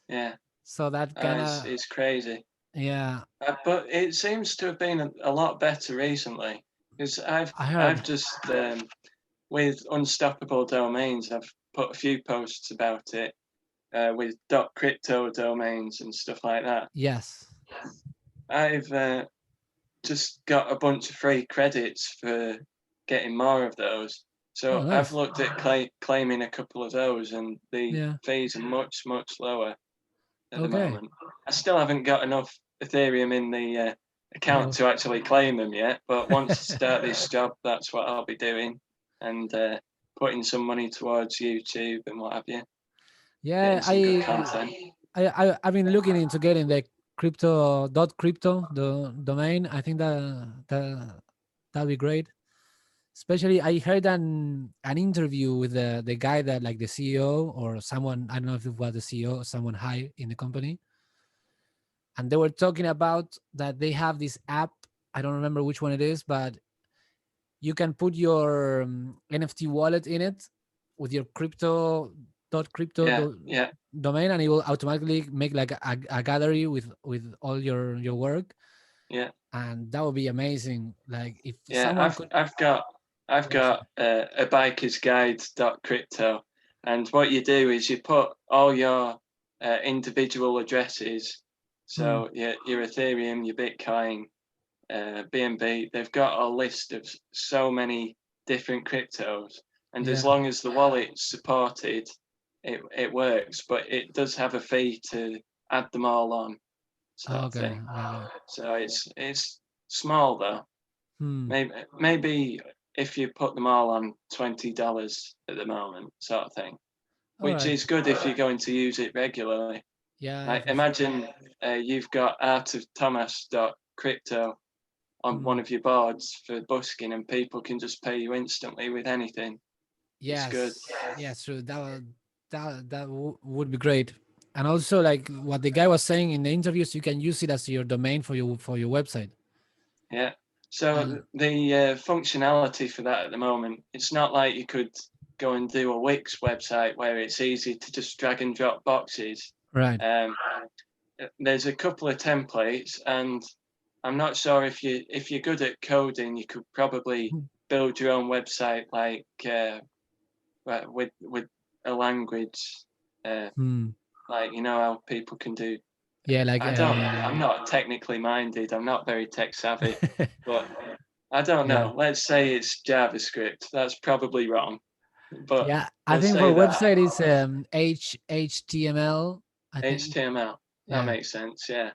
yeah. So that kind of, It's crazy. yeah, But it seems to have been a lot better recently because I I've heard. just with unstoppable domains, I've put a few posts about it with .crypto domains and stuff like that. Yes. I've just got a bunch of free credits for getting more of those. Oh, So I've nice. looked at claiming a couple of those, and the Yeah. fees are much lower at the Okay. moment. I still haven't got enough Ethereum in the account Oh, to actually claim them yet, but once I start this job, that's what I'll be doing, and putting some money towards YouTube and what have you, yeah. getting some good content. I've been looking into getting the crypto the domain. I think that'll be great. Especially, I heard an interview with the guy that like the CEO or someone, I don't know if it was the CEO or someone high in the company, and they were talking about that they have this app. I don't remember which one it is, but you can put your NFT wallet in it with your crypto Yeah, yeah, domain, and it will automatically make like a gallery with all your work, yeah. and that would be amazing. Like if Yeah, someone could, I've yeah, sorry. got a biker's guide crypto, and what you do is you put all your individual addresses, Hmm. so your Ethereum, your Bitcoin, BNB, they've got a list of so many different cryptos, and as Yeah. long as the wallet's supported, it works. But it does have a fee to add them all on, sort of Okay. thing. Okay. Okay. So it's small though. Hmm. Maybe if you put them all on $20 at the moment, sort of thing, All which right. is good if you're going to use it regularly. Yeah. Yeah. Like For sure. imagine you've got artofthomas.crypto on Hmm. one of your boards for busking, and people can just pay you instantly with anything. It's good. Yes. Yes. True. Would be great. And also, like what the guy was saying in the interviews, you can use it as your domain for your website. Yeah. So And the functionality for that at the moment, it's not like you could go and do a Wix website where it's easy to just drag and drop boxes. right. Um, there's a couple of templates, and I'm not sure if you're good at coding, you could probably Hmm. build your own website like with a language, uh, Hmm. like you know how people can do. Yeah. Like. I'm not technically minded. I'm not very tech savvy, but I don't Yeah. know. Let's say it's JavaScript. That's probably wrong, but Yeah. I we'll think for say that. website is HTML. I think. HTML. That Yeah. makes sense. Yeah.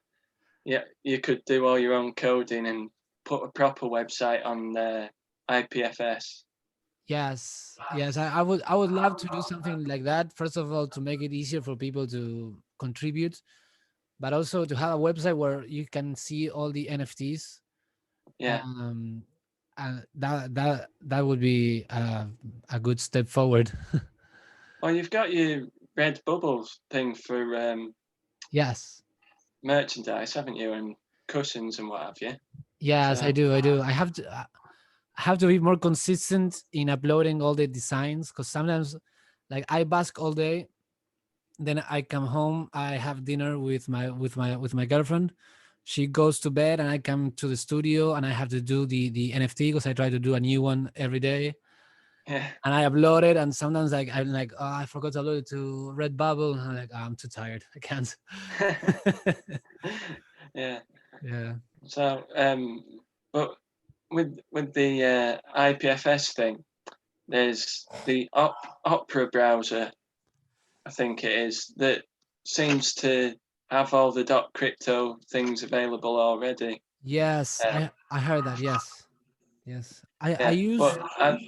Yeah. You could do all your own coding and put a proper website on IPFS. Yes, yes, I would love to do something like that. First of all, to make it easier for people to contribute, but also to have a website where you can see all the NFTs. Yeah. Um, and that would be a good step forward. Well, you've got your red bubbles thing for Yes, merchandise, haven't you? And cushions and what have you. yes, I So do. I do. I have to be more consistent in uploading all the designs because sometimes, like I bask all day, then I come home, I have dinner with my girlfriend. She goes to bed and I come to the studio and I have to do the NFT because I try to do a new one every day. yeah. And I upload it and sometimes like I'm like, oh, I forgot to upload it to Redbubble. And I'm like, oh, I'm too tired. I can't. Yeah. Yeah. So but with the IPFS thing, there's the Opera browser, I think it is, that seems to have all the .crypto things available already. Yes, Um, I heard that. Yes. Yes. I yeah, use but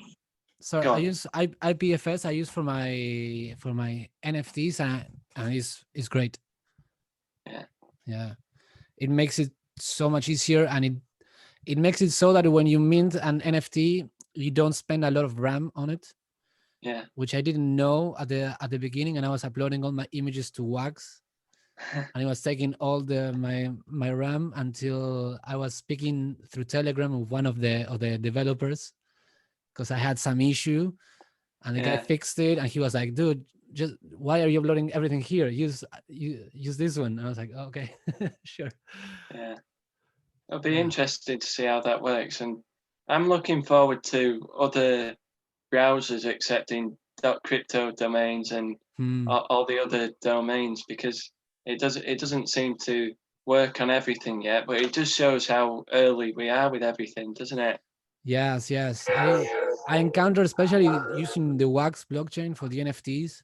sorry, go I on. use IPFS I use for my NFTs and it's great. Yeah, Yeah. It makes it so much easier and it makes it so that when you mint an NFT, you don't spend a lot of RAM on it, yeah, which I didn't know at the beginning. And I was uploading all my images to Wax, and it was taking all my RAM until I was speaking through Telegram with one of the developers because I had some issue, and the guy yeah, fixed it, and he was like, "Dude, just why are you uploading everything here? Use this one." And I was like, oh, "Okay, sure." yeah. It'll be Yeah. interesting to see how that works, and I'm looking forward to other browsers accepting .crypto domains and Hmm. all the other domains, because it doesn't seem to work on everything yet, but it just shows how early we are with everything, doesn't it? Yes, yes. I encounter, especially using the Wax blockchain for the NFTs,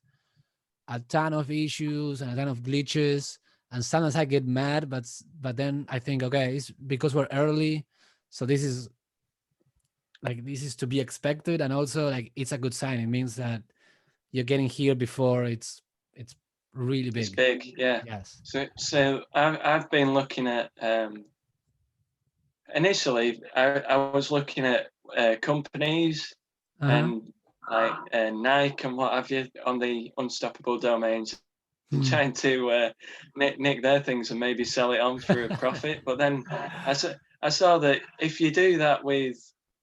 a ton of issues and a ton of glitches. And sometimes I get mad, but then I think, okay, it's because we're early, so this is to be expected, and also like it's a good sign. It means that you're getting here before it's really It's big. big, yeah. Yes. So I've been looking at initially I was looking at companies Uh huh. and like Nike and what have you on the unstoppable domains, and Hmm. trying to nick their things and maybe sell it on for a profit. But then I saw that if you do that with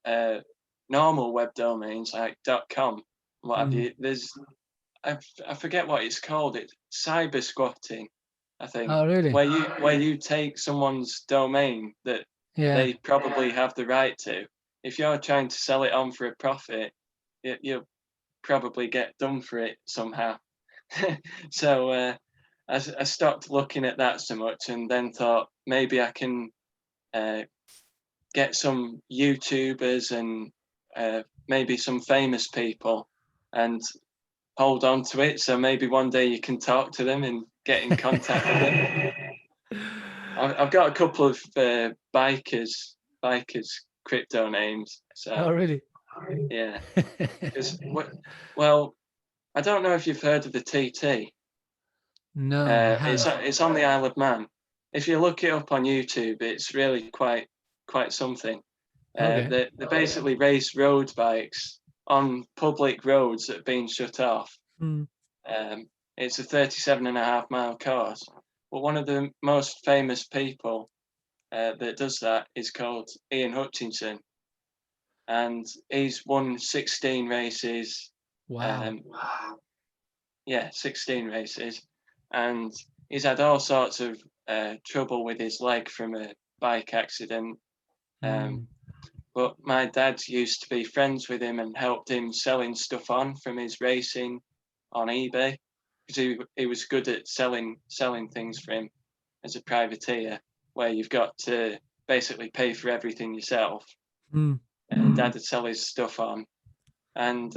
uh, normal web domains like .com, what have Hmm. you, I forget what it's called. It's cyber squatting, I think, Oh, really? where you take someone's domain that Yeah. they probably have the right to. If you're trying to sell it on for a profit, you'll probably get done for it somehow. So I stopped looking at that so much, and then thought maybe I can uh, get some YouTubers and maybe some famous people and hold on to it. So maybe one day you can talk to them and get in contact with them. I've got a couple of bikers crypto names. Oh, So really? yeah, because well, I don't know if you've heard of the TT. No, I It's on the Isle of Man. If you look it up on YouTube, it's really quite something. Okay. They basically race road bikes on public roads that have been shut off. Hmm. It's a 37.5 mile course. But one of the most famous people that does that is called Ian Hutchinson, and he's won 16 races. Wow. Um, yeah, 16 races, and he's had all sorts of trouble with his leg from a bike accident. Um, Hmm. but my dad used to be friends with him and helped him selling stuff on from his racing on eBay, because he was good at selling things for him as a privateer, where you've got to basically pay for everything yourself. Hmm. Dad would sell his stuff on, and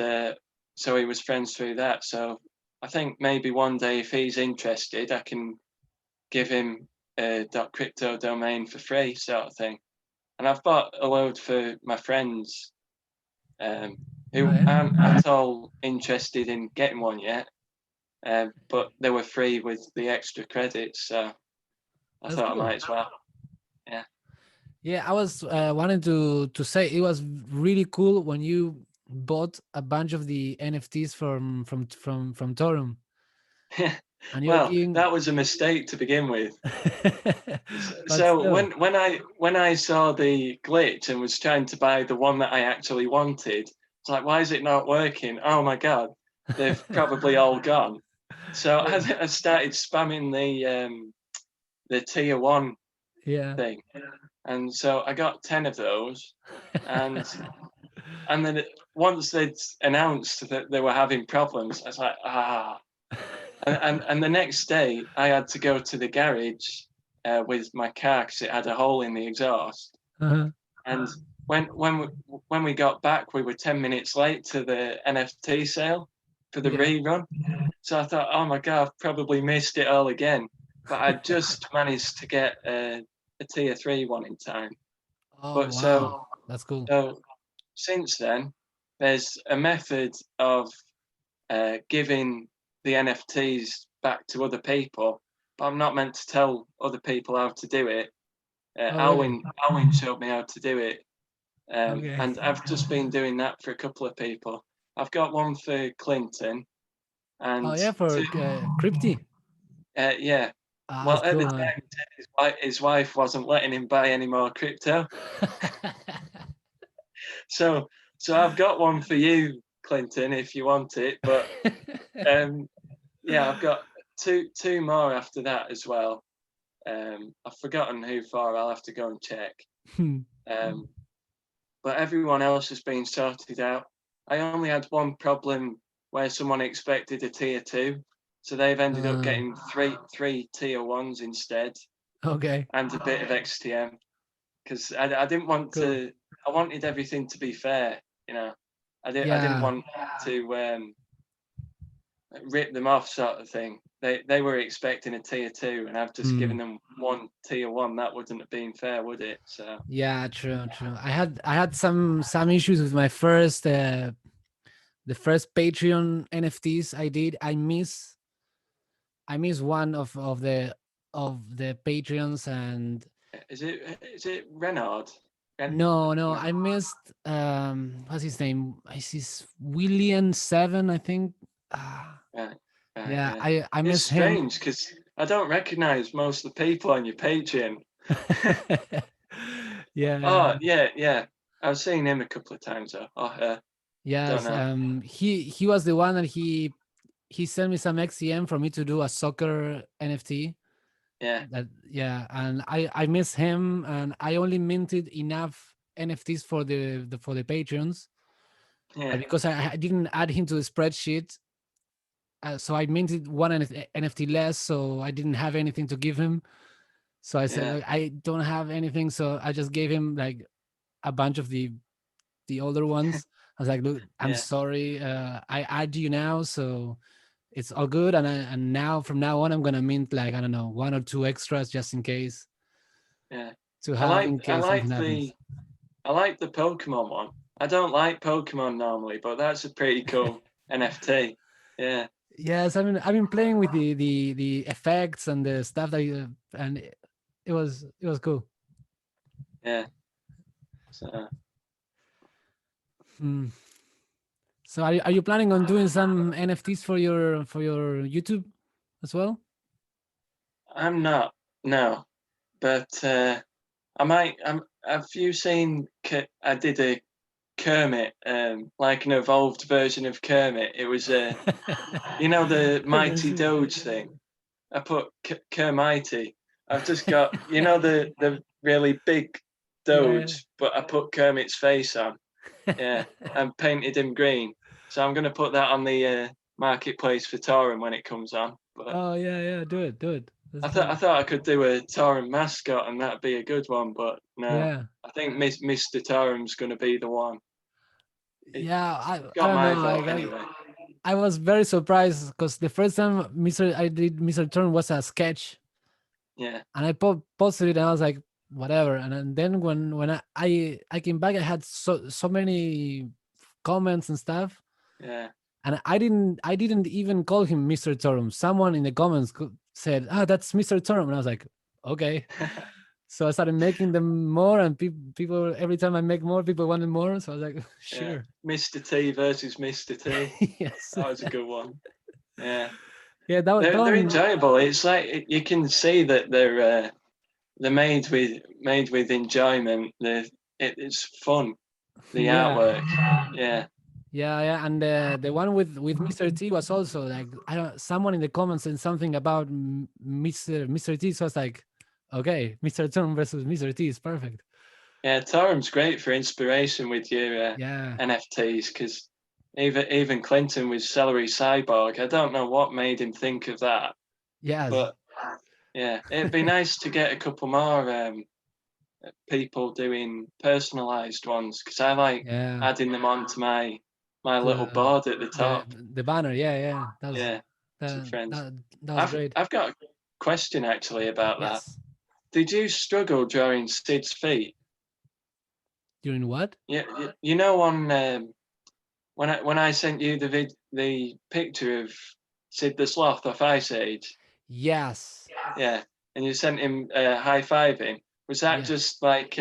so he was friends through that. So I think maybe one day, if he's interested, I can give him a .crypto domain for free, sort of thing. And I've bought a load for my friends um, Oh, who yeah. aren't at all interested in getting one yet, but they were free with the extra credits, so I That's thought I cool. might as well. Yeah. Yeah, I was wanting to say it was really cool when you bought a bunch of the NFTs from Torum, and you're Well, giving. that was a mistake to begin with. But So still. when I saw the glitch and was trying to buy the one that I actually wanted, it's like, why is it not working? Oh my god, they've probably all gone. So I started spamming the tier one Yeah. thing, and so I got 10 of those, and then once they'd announced that they were having problems, I was like, ah. And the next day, I had to go to the garage with my car because it had a hole in the exhaust. Uh-huh. And when we got back, we were 10 minutes late to the NFT sale for the Yeah. rerun. So I thought, oh my god, I've probably missed it all again. But I just managed to get a tier three one in time. Oh, But wow. That's cool. so since then, there's a method of giving the NFTs back to other people, but I'm not meant to tell other people how to do it. Oh, really? Alwyn showed me how to do it, Okay. and I've just been doing that for a couple of people. I've got one for Clinton, Oh, and yeah, for Crypty. yeah. Ah, Well, that's at cool, the man. time, his wife wasn't letting him buy any more crypto, so I've got one for you, Clinton, if you want it. But um, yeah, I've got two more after that as well. I've forgotten who for. I'll have to go and check. Um, but everyone else has been sorted out. I only had one problem where someone expected a tier two, so they've ended up Uh, getting three tier ones instead, okay. and a bit of XTM, because I didn't want Cool. to. I wanted everything to be fair, you know. I didn't Yeah. want to rip them off, sort of thing. They were expecting a tier two, and I've just Hmm. given them one tier one. That wouldn't have been fair, would it? So Yeah, true, true. I had some issues with my first the first Patreon NFTs I did. I miss one of the Patreons, and is it Renard? no, No. I missed what's his name? Is his William 7, I think. Ah, Right, right, yeah, yeah. I It's miss him. strange because I don't recognise most of the people on your Patreon. Yeah, yeah. Oh yeah, yeah. I've seen him a couple of times though. Oh, I don't Yes, know. he was the one that he sent me some XCM for me to do a soccer NFT. Yeah, That, yeah, and I miss him, and I only minted enough NFTs for the patrons, yeah, because I didn't add him to the spreadsheet. So I minted one NFT less, so I didn't have anything to give him. So I said, yeah, like, I don't have anything, so I just gave him like a bunch of the older ones. I was like, look, I'm Yeah. sorry. I add you now, so it's all good. And now from now on, I'm gonna mint like, I don't know, one or two extras just in case, Yeah. to I have like in I case something like happens. the I like the Pokemon one. I don't like Pokemon normally, but that's a pretty cool NFT. Yeah. Yes, I've been playing with the effects and the stuff that and it was cool. Yeah. So Hmm. So are you planning on doing some NFTs for your YouTube as well? I'm not, no, but I might. Have you seen? I did a Kermit, like an evolved version of Kermit. It was the Yes. Mighty Doge thing. I put Kermity. I've just got the really big Yeah. Doge, but I put Kermit's face on. Yeah, and painted him green. So I'm gonna put that on the marketplace for Torrent when it comes on. But Oh yeah, yeah. Do it. That's I thought good. I thought I could do a Torrent mascot and that'd be a good one, but no. Yeah, I think Mr. Torrent's gonna be the one. It yeah. I got don't my know. vote Like anyway. I was very surprised because the first time Mr. Turn was a sketch, Yeah, and I posted it, and I was like, whatever. And then when I came back, I had so many comments and stuff, yeah. and I didn't even call him Mr. Torum. Someone in the comments said, "Ah, that's Mr. Torum," and I was like, okay. So I started making them more, and people every time I make more, people wanted more. So I was like, Yeah. sure. Mr. T versus Mr. T. Yes. That was a good one. Yeah. Yeah, that They're one. enjoyable. It's like you can see that they're made with enjoyment. It's fun. The Yeah. artwork. Yeah. Yeah, and the one with Mr. T was also like, I don't. Someone in the comments said something about Mr. T, so I was like, okay, Mr. Turn versus Mr. T is perfect. Yeah, Torum's great for inspiration with your Yeah. NFTs because even Clinton with Celery Cyborg, I don't know what made him think of that, Yes. but yeah, it'd be nice to get a couple more people doing personalized ones because I like Yeah. adding them onto my little The board at the the top. the banner. Yeah, yeah. That was Yeah, to that friends. that, that was I've great. I've got a question actually about that. Yes. Did you struggle drawing Sid's feet? During what? Yeah, you know on when I sent you the picture of Sid the Sloth off Ice Age, Yes. yeah, and you sent him high fiving. Was that Yeah. just like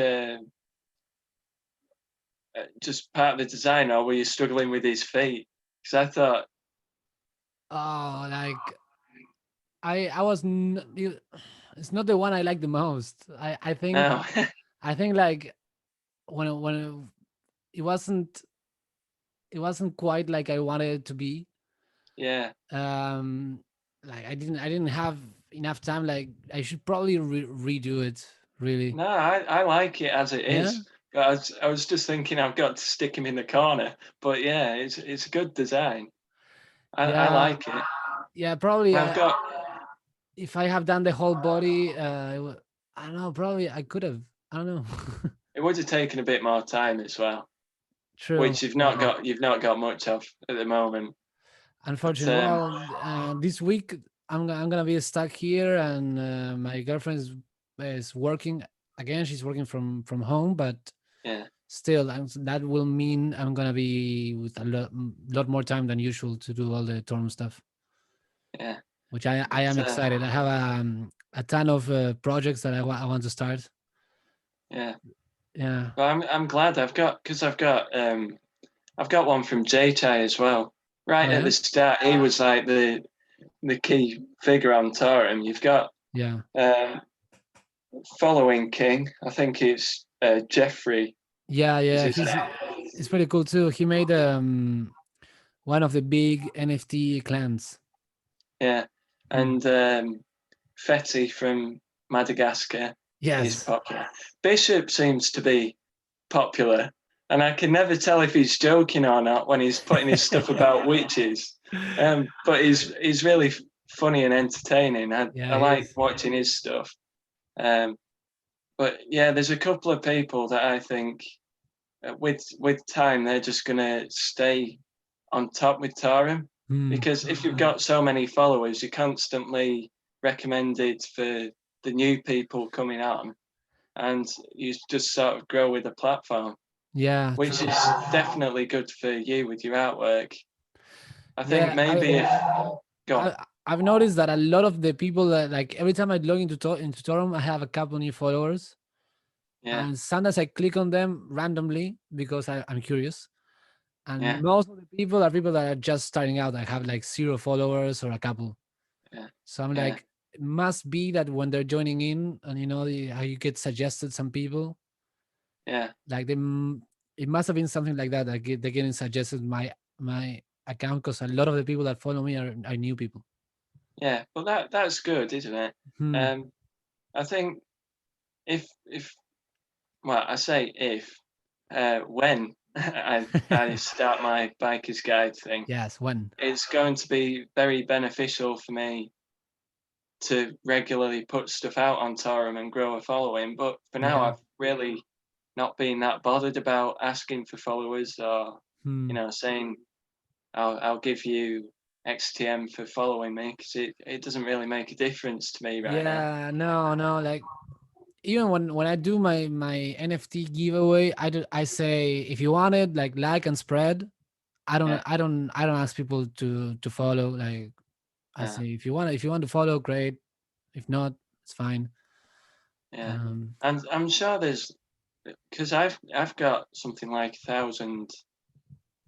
just part of the design, or were you struggling with his feet? Because I thought, Oh, like I was. It's not the one I like the most. I think no, I think like when it wasn't it wasn't quite like I wanted it to be. yeah, Um, like I didn't have enough time. Like I should probably redo it. Really. no, I like it as it Yeah. is. I was just thinking I've got to stick him in the corner, but yeah, it's a good design. I Yeah. like it. Yeah. Probably. I've got If I have done the whole body, I don't know. Probably I could have. I don't know. it would have taken a bit more time as well, True. which you've not Yeah. got much of at the moment. But Unfortunately, well, this week I'm gonna be stuck here, and my girlfriend is working again. She's working from home, but yeah, still, that will mean I'm gonna be with a lot more time than usual to do all the term stuff, yeah, which I but am excited. I have a ton of projects that I want to start. yeah. Yeah. But I'm glad I've got one from JTI as well. Oh Right at yeah. the start, he was like the key figure on Torrent. You've got Yeah. um, following King. I think it's Jeffrey. Yeah. Is Yeah. his He's name? it's pretty cool too. He made one of the big NFT clans. Yeah, Hmm. and Fetty from Madagascar is Yes. popular. Bishop seems to be popular, and I can never tell if he's joking or not when he's putting his stuff about witches. But he's really funny and entertaining. I Yeah, he like is. watching his stuff. Um, but yeah, there's a couple of people that I think with time they're just gonna stay on top with Tarum, Hmm. because if you've got so many followers, you're constantly recommended for the new people coming on, and you just sort of grow with the platform, Yeah, which true. is definitely good for you with your artwork. I think Yeah, maybe if go on, I've noticed that a lot of the people that, like, every time I log into Torum, I have a couple new followers, yeah, and sometimes I click on them randomly because I'm curious. And yeah, most of the people are people that are just starting out, that have like 0 followers or a couple. yeah, So I'm yeah, like, it must be that when they're joining in, and how you get suggested some people, yeah, like it must have been something like that. Like they're getting suggested my account, because a lot of the people that follow me are new people. yeah. But that's good, isn't it? Hmm. Um, I think if well, I say if when I start my biker's guide thing, Yes, when. it's going to be very beneficial for me to regularly put stuff out on Torum and grow a following. But for now, Yeah. I've really not been that bothered about asking for followers, or Hmm. saying I'll give you XTM for following me, because it doesn't really make a difference to me right now. Yeah. No. No. Like, even when I do my NFT giveaway, I say, if you want it, like and spread. Yeah, I don't ask people to follow. Like, I uh, say, if you want to follow, great. If not, it's fine. yeah, Um. and I'm sure there's, because I've got something like 1,000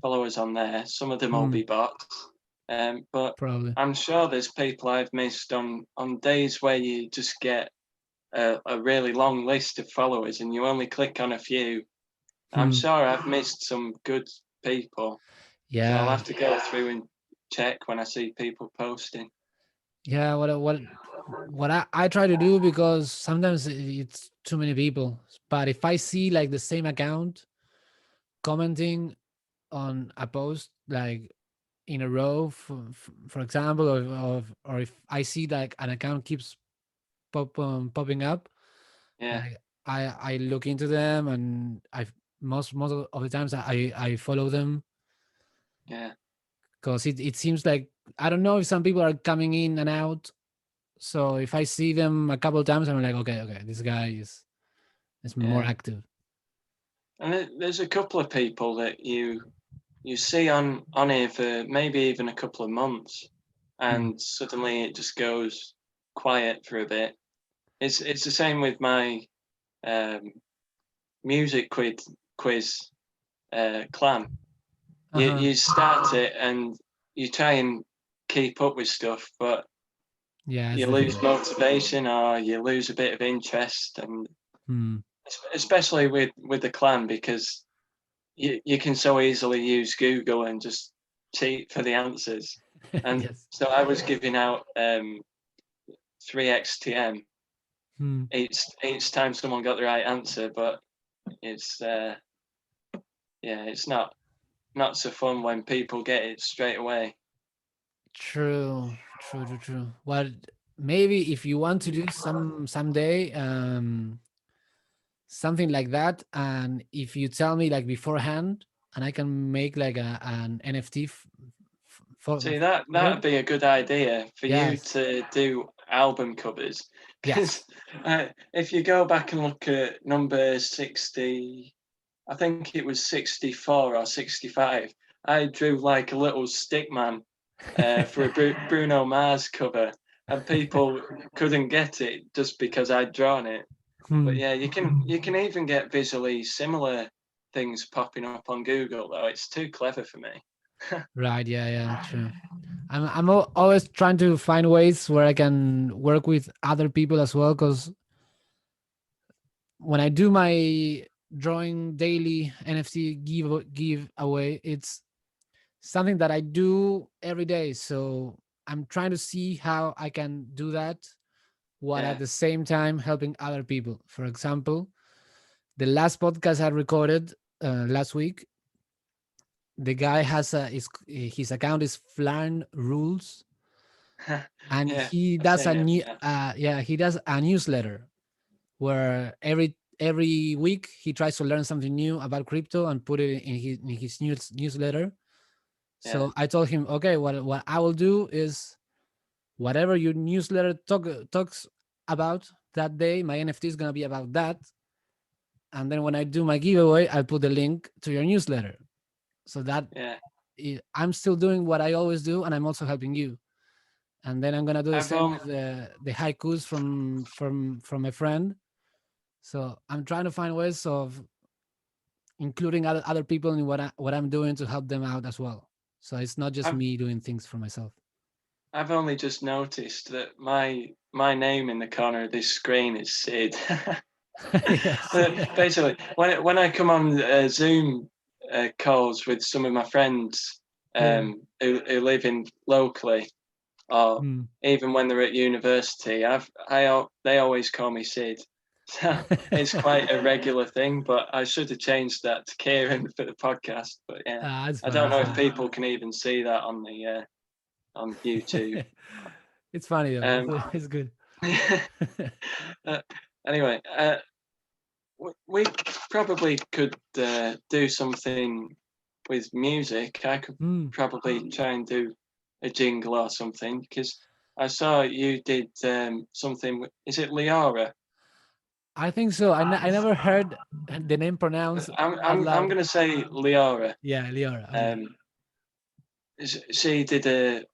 followers on there. Some of them will Hmm, be bots, but probably. I'm sure there's people I've missed on days where you just get a really long list of followers and you only click on a few. I'm Hmm. sure I've missed some good people, so I'll Yeah. have to go through and check when I see people posting. Yeah. What I try to do, because sometimes it's too many people. But if I see like the same account commenting on a post, like in a row, for example, or if I see like an account keeps popping up, Yeah, like I look into them, and I most of the times I follow them, yeah, because it seems like, I don't know if some people are coming in and out. So if I see them a couple of times, I'm like, okay, this guy is more yeah. active. And there's a couple of people that you see on here for maybe even a couple of months, Hmm. and suddenly it just goes quiet for a bit. It's the same with my um, music quiz clan. Uh-huh. You start it and you try and keep up with stuff, but Yeah, it's you lose difficult. motivation or you lose a bit of interest, and Hmm. especially with the clan, because you can so easily use Google and just cheat for the answers. And Yes. so I was giving out 3XTM Hmm. each time someone got the right answer, but it's yeah, it's not so fun when people get it straight away. True, true, true, true. Well, maybe if you want to do someday, something like that, and if you tell me like beforehand, and I can make like an NFT for See, for it. that'd be a good idea for you Yes, to do album covers, because yes. if you go back and look at number 60, I think it was 64 or 65, I drew like a little stick man for a Bruno Mars cover, and people couldn't get it just because I'd drawn it. But Hmm. yeah, you can even get visually similar things popping up on Google, though. It's too clever for me. Right. Yeah. Yeah. True. I'm always trying to find ways where I can work with other people as well, because when I do my drawing daily NFT giveaway, it's something that I do every day. So I'm trying to see how I can do that while at Yeah, the same time helping other people. For example, the last podcast I recorded last week, the guy has his account is Flarn Rules, and yeah, he I've does seen a it. new Yeah, he does a newsletter where every week he tries to learn something new about crypto and put it in his newsletter. Yeah. So I told him, okay, what I will do is whatever your newsletter talks about that day, my NFT is gonna be about that. And then when I do my giveaway, I'll put the link to your newsletter, so that Yeah. I'm still doing what I always do, and I'm also helping you. And then I'm gonna do the I've same with the haikus from my friend. So I'm trying to find ways of including other people in what I'm doing to help them out as well. So it's not just I've me doing things for myself. I've only just noticed that my name in the corner of this screen is Sid. Yes. Basically, when I come on Zoom calls with some of my friends Yeah. who live in locally, or Mm. even when they're at university, they always call me Sid. So it's quite a regular thing, but I should have changed that to Kieran for the podcast. But yeah, It's I funny. don't It's know if funny. people can even see that on YouTube. It's funny though. Um, It's good. uh, anyway, we probably could do something with music. I could Mm. probably try and do a jingle or something because I saw you did something. Is it Liara? I think so. I never heard the name pronounced out I'm loud. gonna say Liara. Yeah, Liora. Okay. Um, she did a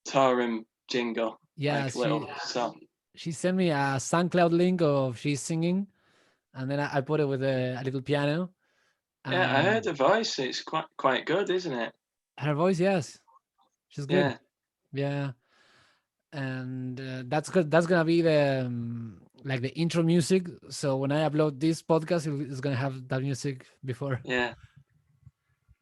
Tarum jingle, Yeah, like a little song. she sent me a SoundCloud link of she's singing, and then I put it with a little piano. Yeah, I heard And the voice. It's quite good, isn't it? her voice, yes, she's good. Yeah, Yeah, and that's good. That's gonna be the like the intro music. So when I upload this podcast, it's gonna have that music before. yeah,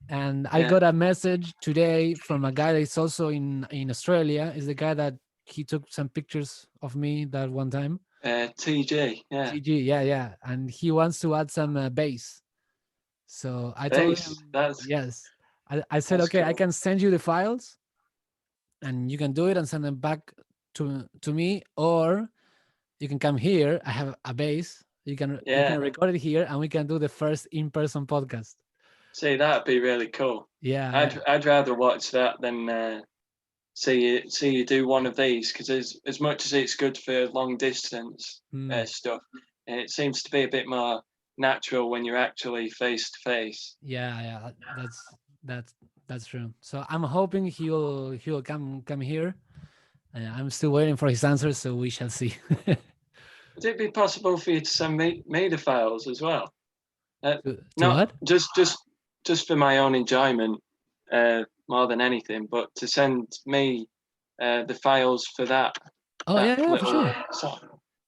And I yeah. got a message today from a guy that is also in Australia. Is the guy that he took some pictures of me that one time. TG. Yeah, TG, yeah, yeah, and he wants to add some bass. So I told bass. him That's yes. I said that's okay, I cool. can send you the files, and you can do it and send them back to me, or you can come here. I have a bass. You can Yeah. record it here, and we can do the first in person podcast. See, that'd be really cool. Yeah, yeah. I'd rather watch that than see you do one of these because as much as it's good for long distance Mm. stuff, it seems to be a bit more natural when you're actually face to face. Yeah, yeah, that's that's true. So I'm hoping he'll come here. I'm still waiting for his answer, so we shall see. Would it be possible for you to send me the files as well? To Not what? just for my own enjoyment, more than anything, but to send me the files for Oh yeah, that yeah, for little sure, song.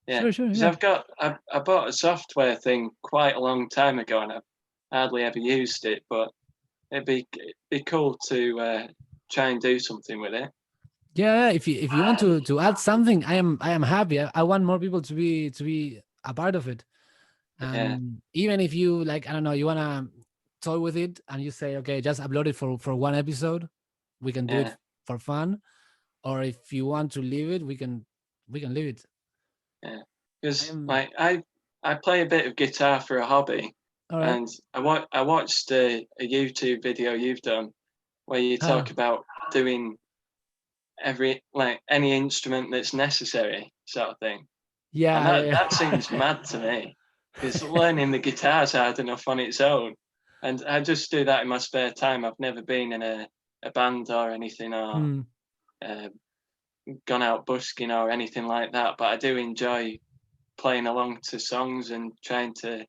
Yeah, sure, sure, because yeah, I bought a software thing quite a long time ago, and I've hardly ever used it. But it'd be cool to try and do something with it. yeah. If you want to add something, I am happy. I want more people to be a part of it. Yeah, And even if you like, I don't know, you wanna toy with it, and you say, okay, just upload it for one episode, we can do it yeah, for fun. Or if you want to leave it, we can leave it. yeah. I Because am like I play a bit of guitar for a hobby, all right. and I watched a YouTube video you've done where you talk Oh, about doing any instrument that's necessary, sort of thing. And yeah, that yeah, seems mad to me because learning the guitar's hard enough on its own. And I just do that in my spare time. I've never been in a band or anything or Hmm. uh, gone out busking or anything like that. But I do enjoy playing along to songs and trying to,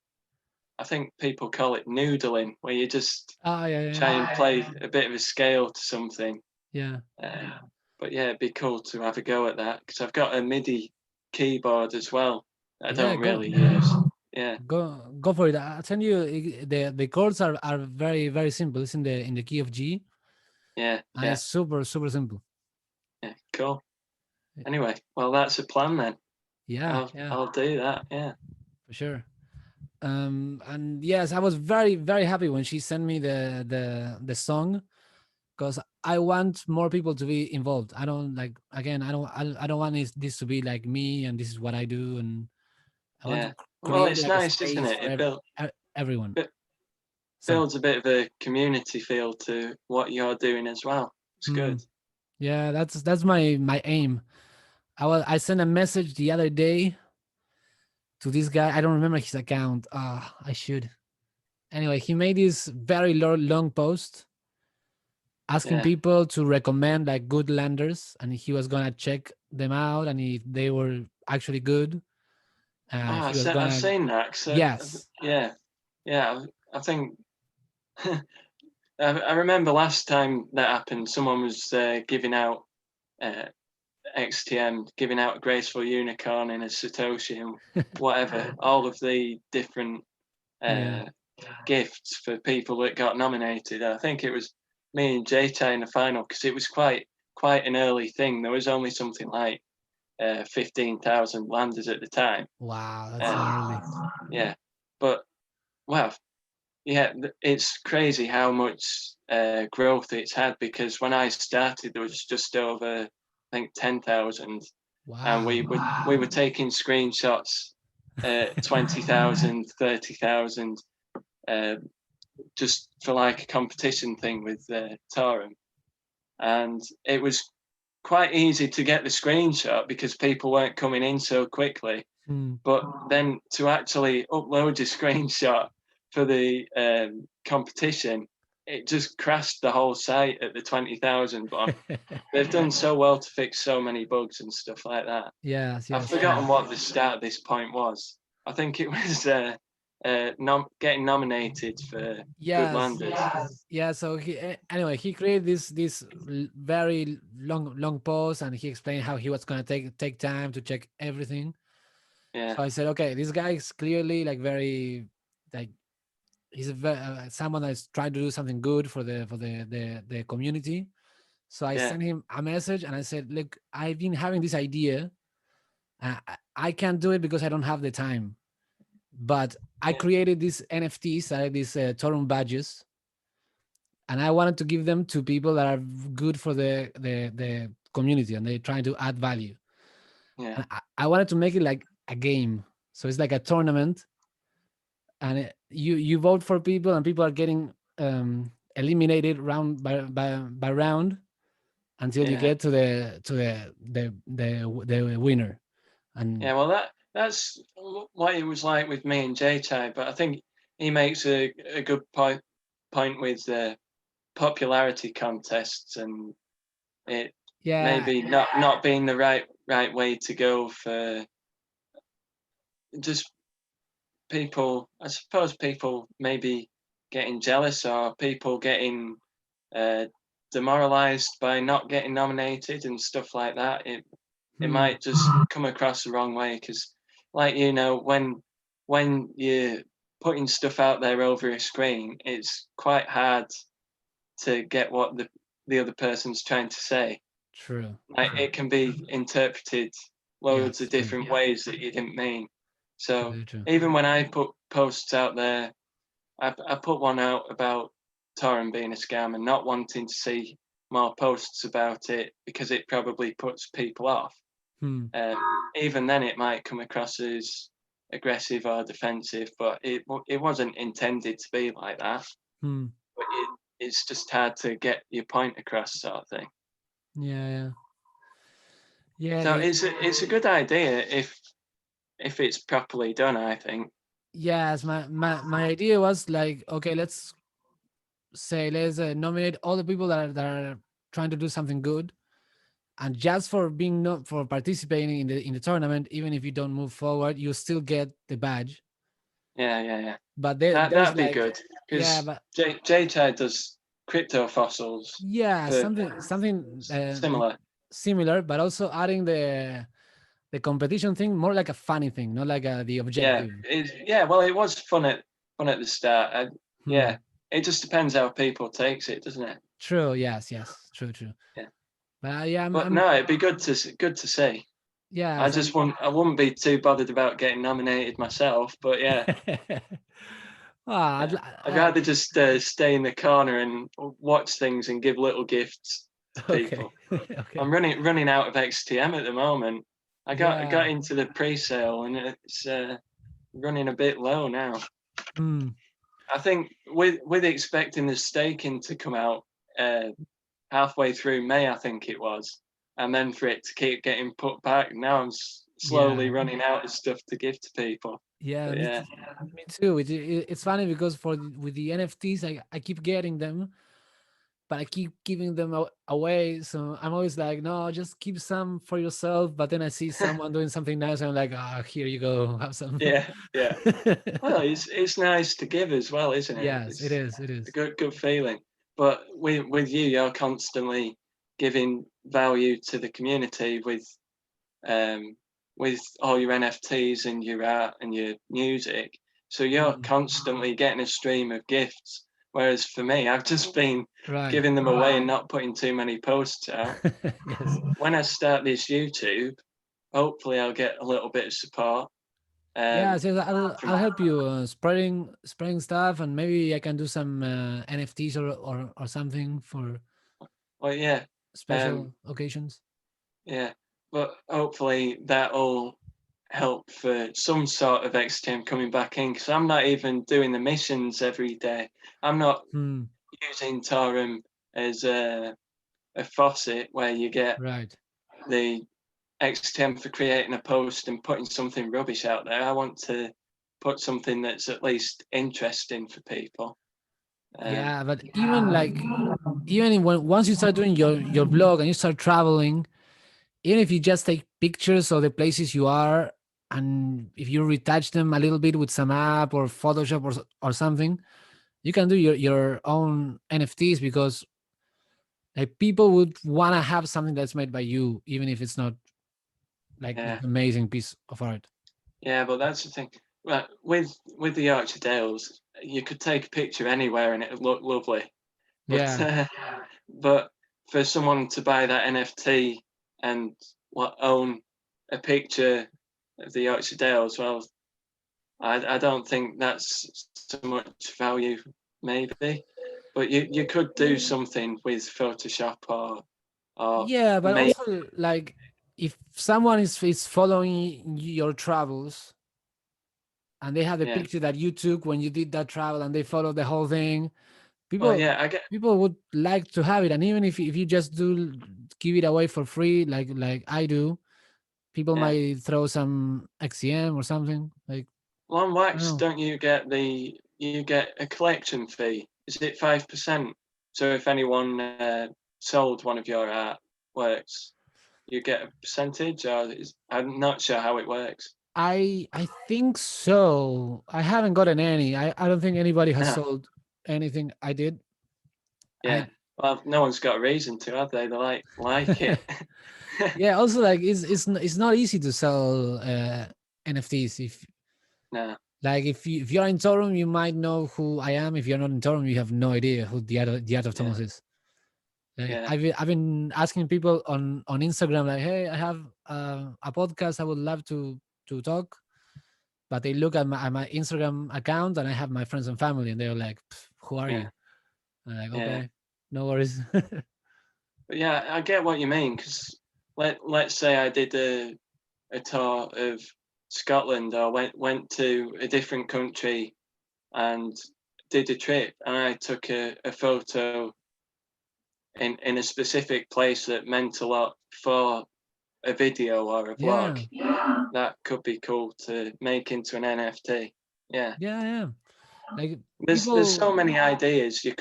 I think people call it noodling, where you just Yeah, try yeah, and play a bit of a scale to something. yeah. Um, but yeah, it'd be cool to have a go at that because I've got a MIDI keyboard as well that I Yeah, don't really use. Yeah, go for it. I'll tell you, the chords are very very simple. It's in the key of G, yeah, and yeah, it's super super simple. yeah. Cool. Anyway, well, that's a plan then. Yeah, yeah, I'll do that. Yeah, for sure. And yes, I was very very happy when she sent me the song, because I want more people to be involved. I don't like, again, I don't want this to be like me and this is what I do, and I want to yeah. Well, create it's like a nice, isn't space it? for everyone. It Sorry. builds a bit of a community feel to what you're doing as well. It's Hmm. good. Yeah, that's my aim. I sent a message the other day to this guy. I don't remember his account. I should. Anyway, he made this very long post asking Yeah. people to recommend like good landers, and he was gonna check them out, and if they were actually good, Oh, he was I've gonna. seen that. So, Yes. yeah, yeah. I think I remember last time that happened. Someone was giving out uh, XTM, giving out a graceful unicorn in a Satoshi and whatever. All of the different Yeah. uh, gifts for people that got nominated. I think it was me and JT in the final because it was quite an early thing. There was only something like 15,000 landers at the time. Wow, that's so Um, early. yeah, but well, yeah, it's crazy how much growth it's had because when I started, there was just over, I think, 10,000, and Wow. we were taking screenshots, 20,000, 30,000, just for like a competition thing with Torum, and it was quite easy to get the screenshot because people weren't coming in so quickly. Hmm. But then to actually upload your screenshot for the competition, it just crashed the whole site at the 20,000 one. They've done so well to fix so many bugs and stuff like that. Yes, I've yes, true. forgotten what the start of this point was. I think it was getting nominated for Good Yes, Landers. yeah. So anyway, he created this very long post, and he explained how he was gonna take time to check everything. Yeah, So I said, okay, this guy is clearly like very like he's someone that's trying to do something good for the community. So I yeah, sent him a message and I said, look, I've been having this idea. I can't do it because I don't have the time. But I yeah, created these NFTs, these Torum badges, and I wanted to give them to people that are good for the community and they're trying to add value. yeah, And I wanted to make it like a game, so it's like a tournament, and you vote for people, and people are getting eliminated round by round until you yeah. get to the winner. And Yeah, well, that's what it was like with me and JTI, but I think he makes a good point with the popularity contests and it yeah, maybe not being the right way to go for just people. I suppose people maybe getting jealous or people getting uh, demoralized by not getting nominated and stuff like that. It hmm, might just come across the wrong way because, like when you're putting stuff out there over a screen, it's quite hard to get what the other person's trying to say. true, Like true, it can be interpreted loads of yes, true, different ways that you didn't mean. So true, true. even when I put posts out there, I put one out about Torrent being a scam and not wanting to see more posts about it because it probably puts people off. Hmm, Um, Even then, it might come across as aggressive or defensive, but it wasn't intended to be like that. hmm. But it's just hard to get your point across, sort of thing. Yeah, yeah, yeah. So it's a good idea if it's properly done. I think. Yes, my idea was like, okay, let's nominate all the people that are trying to do something good, and just for being not for participating in the tournament, even if you don't move forward, you still get the badge. Yeah, yeah, yeah. But there's That'd be like, good yeah, because but J does crypto fossils yeah, for something similar. similar, but also adding the competition thing more like a funny thing, not like the Yeah, objective. yeah. Well, it was fun at the start. Hmm. Yeah, it just depends how people takes it, doesn't it? True. Yes. Yes. True. True. Yeah. But yeah, But no, it'd be good to see. yes, I'm. I wouldn't be too bothered about getting nominated myself. But yeah, Ah, yeah. I'd rather just stay in the corner and watch things and give little gifts to okay. people. I'm Okay. running out of XTM at the moment. I got Yeah. into the pre-sale and running a bit low now. Hmm. I think with expecting the staking to come out uh, halfway through May, I think it was, and then for it to keep getting put back. Now I'm slowly Yeah. running out of stuff to give to people. Yeah, But yeah, me too. It's funny because with the NFTs, I keep getting them, but I keep giving them away. So I'm always like, no, just keep some for yourself. But then I see someone doing something nice, and I'm like, ah, here you go, have some. yeah. Well, it's nice to give as well, isn't it? Yes, it It's is. It a is. good feeling. But with you, you're constantly giving value to the community um, with all your NFTs and your art and your music. So you're Mm, constantly getting a stream of gifts. Whereas for me, I've just been right. giving them away and not putting too many posts out. Yes. When I start this YouTube, hopefully I'll get a little bit of support. Yeah. Um, So from I'll help you spreading stuff, and maybe I can do some NFTs or something for well, yeah, um, special occasions. yeah, but hopefully that'll help for some sort of XTM coming back in because I'm not even doing the missions every day. I'm not Hmm. using Torum as a faucet where you get Right. the XTM for creating a post and putting something rubbish out there. I want to put something that's at least interesting for people. Um, Yeah, but even when once you start doing your blog and you start traveling, even if you just take pictures of the places you are, and if you retouch them a little bit with some app or Photoshop or something, you can do your own NFTs because like people would want to have something that's made by you, even if it's not like this yeah, amazing piece of art. yeah, but that's the thing. Well, with the Yorkshire Dales, you could take a picture anywhere and it'd look lovely. But Yeah, but for someone to buy that NFT and own a picture of the Yorkshire Dales, well, I don't think that's so much value, maybe. But you could do something with Photoshop or yeah, but make also like if someone is following your travels and they have the yeah. picture that you took when you did that travel and they follow the whole thing, Well, people yeah, I get people would like to have it. And even if you just do give it away for free like I do, people yeah. might throw some XCM or something like, Well, on I don't Wax, know. don't you get a collection fee? Is it 5%? So if anyone sold one of your artworks, you get a percentage, I'm not sure how it works. I think so. I haven't gotten any. I don't think anybody has No, sold anything I did. yeah. I Well, no one's got a reason to, have they? They like it. Yeah, also like it's not easy to sell NFTs. If No, like if you're in Torum, you might know who I am. If you're not in Torum, you have no idea who the art of yeah, Thomas is. Like yeah, I've been asking people on Instagram like, hey, I have a podcast. I would love to talk, but they look at my Instagram account and I have my friends and family, and they're like, "Pff, who are yeah, you?" I'm like, yeah. okay, no worries. But yeah, I get what you mean because let's say I did a tour of Scotland or went to a different country and did a trip and I took a photo in a specific place that meant a lot for a video or a vlog, Yeah, that could be cool to make into an NFT. Yeah. yeah, yeah. Like There's so people, many ideas you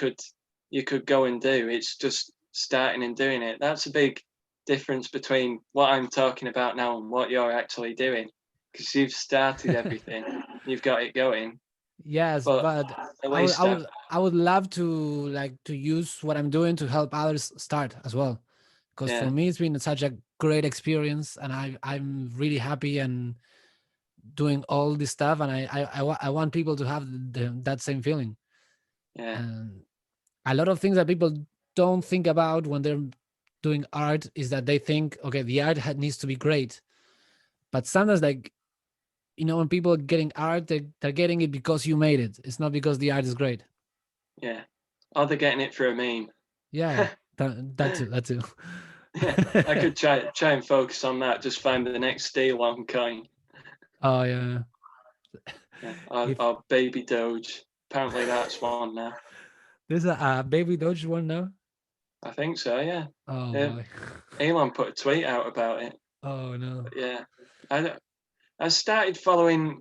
could go and do. It's just starting and doing it. That's a big difference between what I'm talking about now and what you're actually doing. Because you've started everything, you've got it going. yes, But but at least I've I would love to like to use what I'm doing to help others start as well. Because for yeah, me, it's been such a great experience, and I'm really happy and doing all this stuff, and I want people to have that same feeling. yeah, And a lot of things that people don't think about when they're doing art is that they think, okay, the art needs to be great, but sometimes like when people are getting art, they're getting it because you made it. It's not because the art is great. yeah. Oh, they're getting it for a meme. Yeah, that too. That too. Yeah, I could try and focus on that. Just find the next steal on coin. Oh yeah. Yeah. If Or Baby Doge. Apparently that's one now. there's a baby Doge one now. I think so, yeah. Oh Um, boy. Elon put a tweet out about it. Oh no. But yeah. I, I started following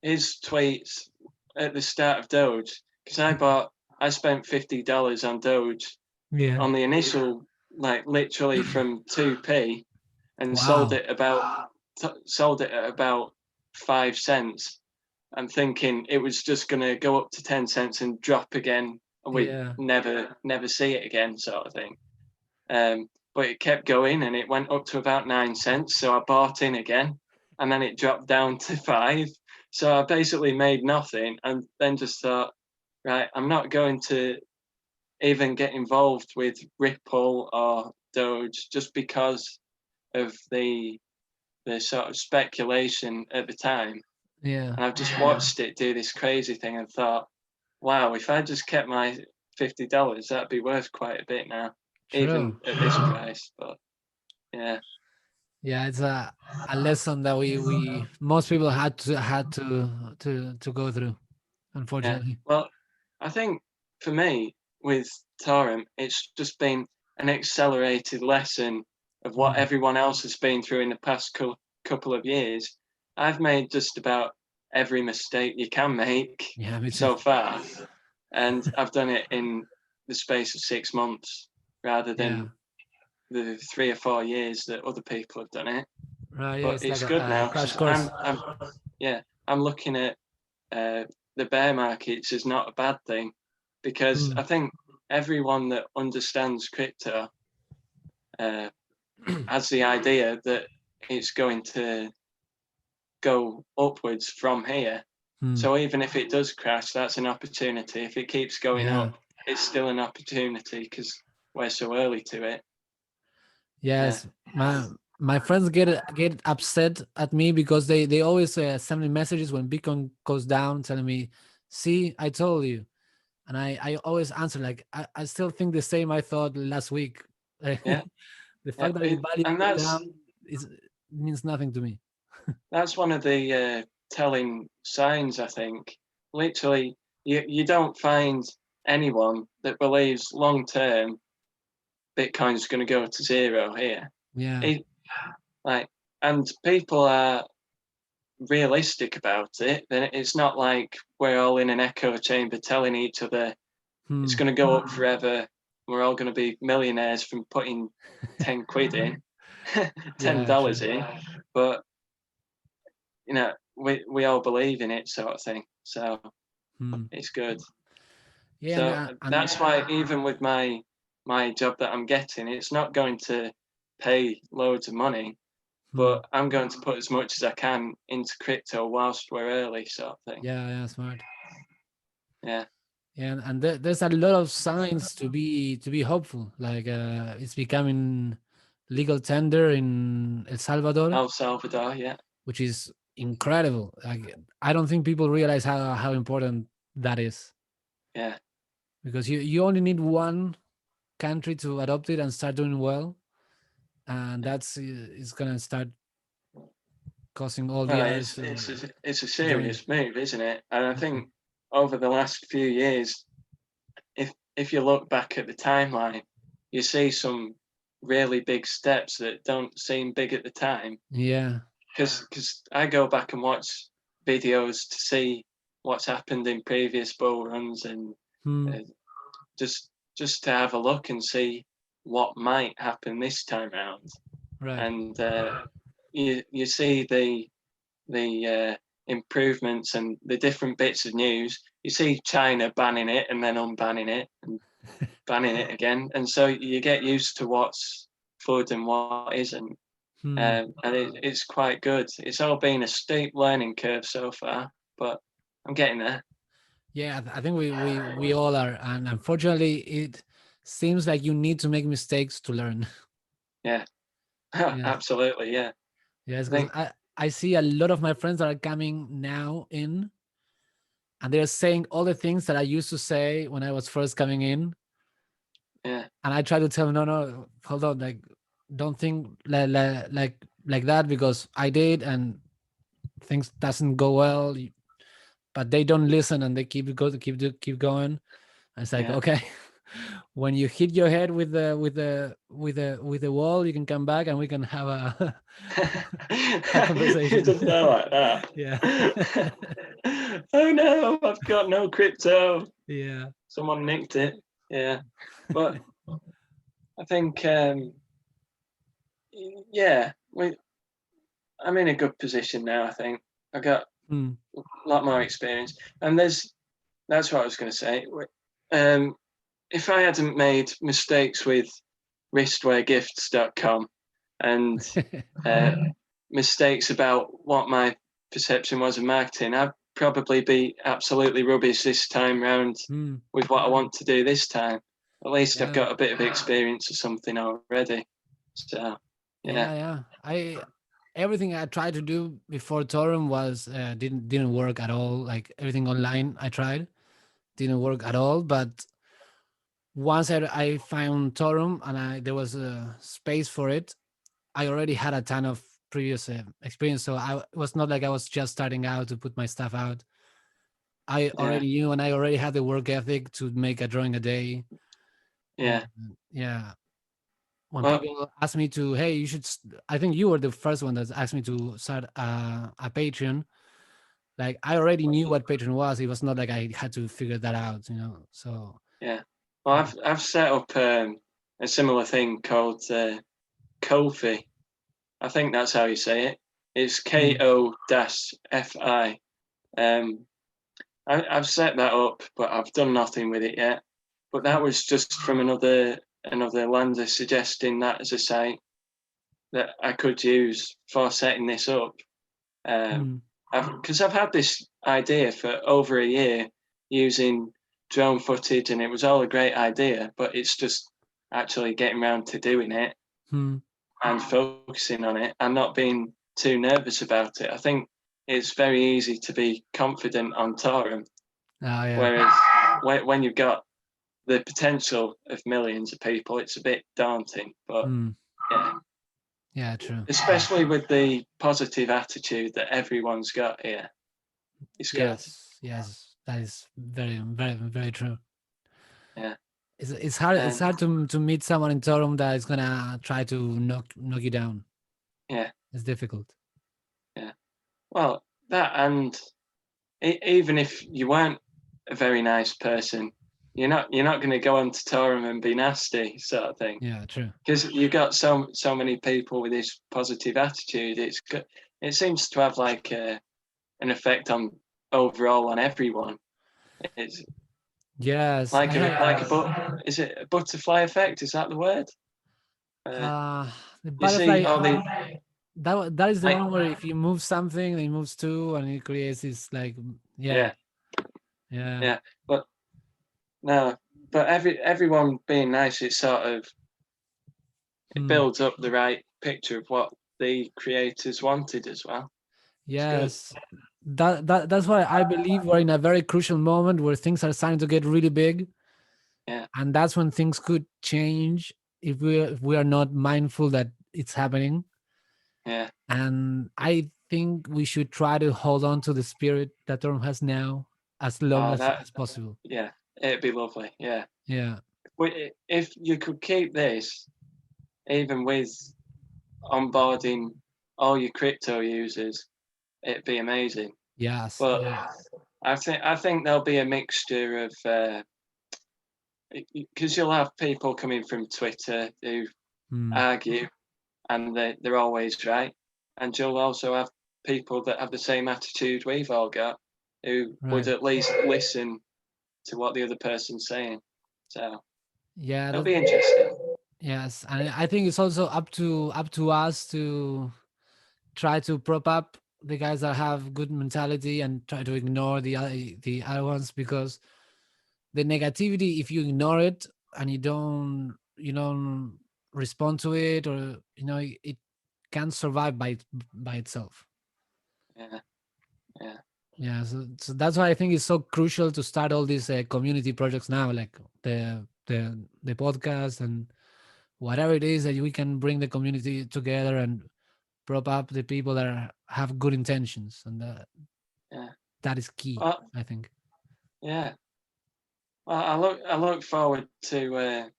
his tweets at the start of Doge because I spent $50 on Doge Yeah. on the initial, like literally from 2p, and Wow. sold it at about 5 cents. I'm thinking it was just going to go up to 10 cents and drop again, and we'd Yeah. never see it again, sort of thing. But it kept going, and it went up to about 9 cents. So I bought in again, and then it dropped down to 5. So I basically made nothing, and then just thought, right, I'm not going to even get involved with Ripple or Doge just because of the sort of speculation at the time. Yeah. And I've just watched it do this crazy thing and thought, wow, if I just kept my $50, that'd be worth quite a bit now, True. even at this price. But yeah, Yeah, it's a lesson that we most people had to go through, yeah. unfortunately. Well, I think for me with Torrent, it's just been an accelerated lesson of what Mm. everyone else has been through in the past couple of years. I've made just about every mistake you can make Yeah, me too. so far, and I've done it in the space of 6 months rather Yeah. than the 3 or 4 years that other people have done it. Right. Yeah, But it's like it's good a now crash because course. yeah, I'm looking at uh, the bear markets as not a bad thing, because Mm. I think everyone that understands crypto uh, has the idea that it's going to go upwards from here. Mm. So even if it does crash, that's an opportunity. If it keeps going Yeah. up, it's still an opportunity because we're so early to it. Yeah, Yes. My friends get upset at me because they always send me messages when Bitcoin goes down, telling me, "See, I told you." And I always answer like, I still think the same I thought last week. yeah, The yeah. fact that the value And go down is means nothing to me. that's one of the telling signs, I think. Literally, you don't find anyone that believes long term Bitcoin's going to go to zero here. Yeah. It, like, and people are realistic about it. Then it's not like we're all in an echo chamber telling each other it's Hmm. going to go up forever. We're all going to be millionaires from putting 10 quid in, ten Yeah, dollars true. in. But we all believe in it, sort of thing. So Hmm. it's good. Yeah, So and that's why even with my job that I'm getting, it's not going to pay loads of money, hmm. but I'm going to put as much as I can into crypto whilst we're early, sort of thing. Yeah, smart. Yeah. Yeah, and there's a lot of signs to be hopeful. Like it's becoming legal tender in El Salvador, El Salvador, yeah. which is incredible. Like I don't think people realize how important that is, Yeah. because you only need one country to adopt it and start doing well, and that's is gonna start causing all the Well, others to it's a join. serious move, isn't it? And I Mhm. think over the last few years, if you look back at the timeline, you see some really big steps that don't seem big at the time. Yeah. Because I go back and watch videos to see what's happened in previous bull runs, and Hmm. uh, just just to have a look and see what might happen this time around. Right. And you see the improvements and the different bits of news. You see China banning it and then unbanning it and banning it again, and so you get used to what's good and what isn't. Hmm. And it's quite good. It's all been a steep learning curve so far, but I'm getting there. Yeah, I think we all are, and unfortunately, it seems like you need to make mistakes to learn. Yeah, Yes, absolutely. Yeah, yes, I because think. I see a lot of my friends that are coming now in, and they're saying all the things that I used to say when I was first coming in, Yeah, and I try to tell them, no, no, hold on, like, don't think like that because I did, and things doesn't go well. but they don't listen and they keep going. And it's like, Yeah. okay, when you hit your head with the wall, you can come back and we can have a You conversation. just go like that. Yeah. Oh no, I've got no crypto. Yeah. Someone nicked it. Yeah. But I think yeah, I'm in a good position now, I think. I got Mm. a lot more experience. And that's what I was gonna say. Um if I hadn't made mistakes with wristweargifts.com and uh, mistakes about what my perception was of marketing, I'd probably be absolutely rubbish this time round Mm. with what I want to do this time. At least I've Yeah. got a bit of experience or something already. So, yeah, Yeah, yeah. I Everything I tried to do before Torrent was didn't work at all. Like everything online I tried didn't work at all. But once I found Torrent and there was a space for it, I already had a ton of previous experience. So it was not like I was just starting out to put my stuff out. I yeah, already knew and I already had the work ethic to make a drawing a day. yeah. And yeah, when Well, people ask me to, hey, I think you were the first one that asked me to start a Patreon. Like I already knew what Patreon was. It was not like I had to figure that out, you know. So yeah. Well, yeah. I've set up a similar thing called Ko-fi. I think that's how you say it. It's Mm, KO-FI. Um, I've set that up, but I've done nothing with it yet. But that mm, was just from another lander suggesting that as a site that I could use for setting this up. mm. Because I've had this idea for over a year using drone footage, and it was all a great idea, but it's just actually getting around to doing it Hmm. and focusing on it and not being too nervous about it. I think it's very easy to be confident on Torrent, Oh yeah. whereas when you've got the potential of millions of people, it's a bit daunting. But Hmm. yeah, Yeah, true. especially with the positive attitude that everyone's got here, it's good. Yes, yes. That is very, very, very true. Yeah, It's hard. It's and hard to meet someone in Toronto that is gonna try to knock you down. yeah, It's difficult. yeah. Well, that and even if you weren't a very nice person, you're not going to go on to Torham and be nasty, sort of thing. Yeah, true. Because you've got so many people with this positive attitude. It seems to have like an effect on overall on everyone. It's Yes, I like have. is it a butterfly effect? Is that the word? Uh, The you see butterfly. all the That is the like one where if you move something, it moves too, and it creates this like yeah, yeah, yeah. yeah. But no, but everyone being nice, it Hmm. builds up the right picture of what the creators wanted as well. It's good. Yes, that's why I believe we're in a very crucial moment where things are starting to get really big, Yeah, and that's when things could change if we are not mindful that it's happening. yeah. And I think we should try to hold on to the spirit that Torm has now as long Oh, as possible. yeah, it'd be lovely. Yeah. Yeah. If you could keep this, even with onboarding all your crypto users, it'd be amazing. Yes. But Yeah. I think there'll be a mixture of because you'll have people coming from Twitter who Hmm. argue and they're always right, and you'll also have people that have the same attitude we've all got who would Right. at least listen to what the other person's saying. So Yeah. it'll be interesting. Yes, and I think it's also up to us to try to prop up the guys that have good mentality and try to ignore the other ones, because the negativity, if you ignore it and you don't respond to it, or it can't survive by itself. Yeah, yeah, Yeah, so that's why I think it's so crucial to start all these community projects now, like the podcast and whatever it is that we can bring the community together and prop up the people that have good intentions. And yeah. that is key, Well, I think. yeah. Well, I look forward to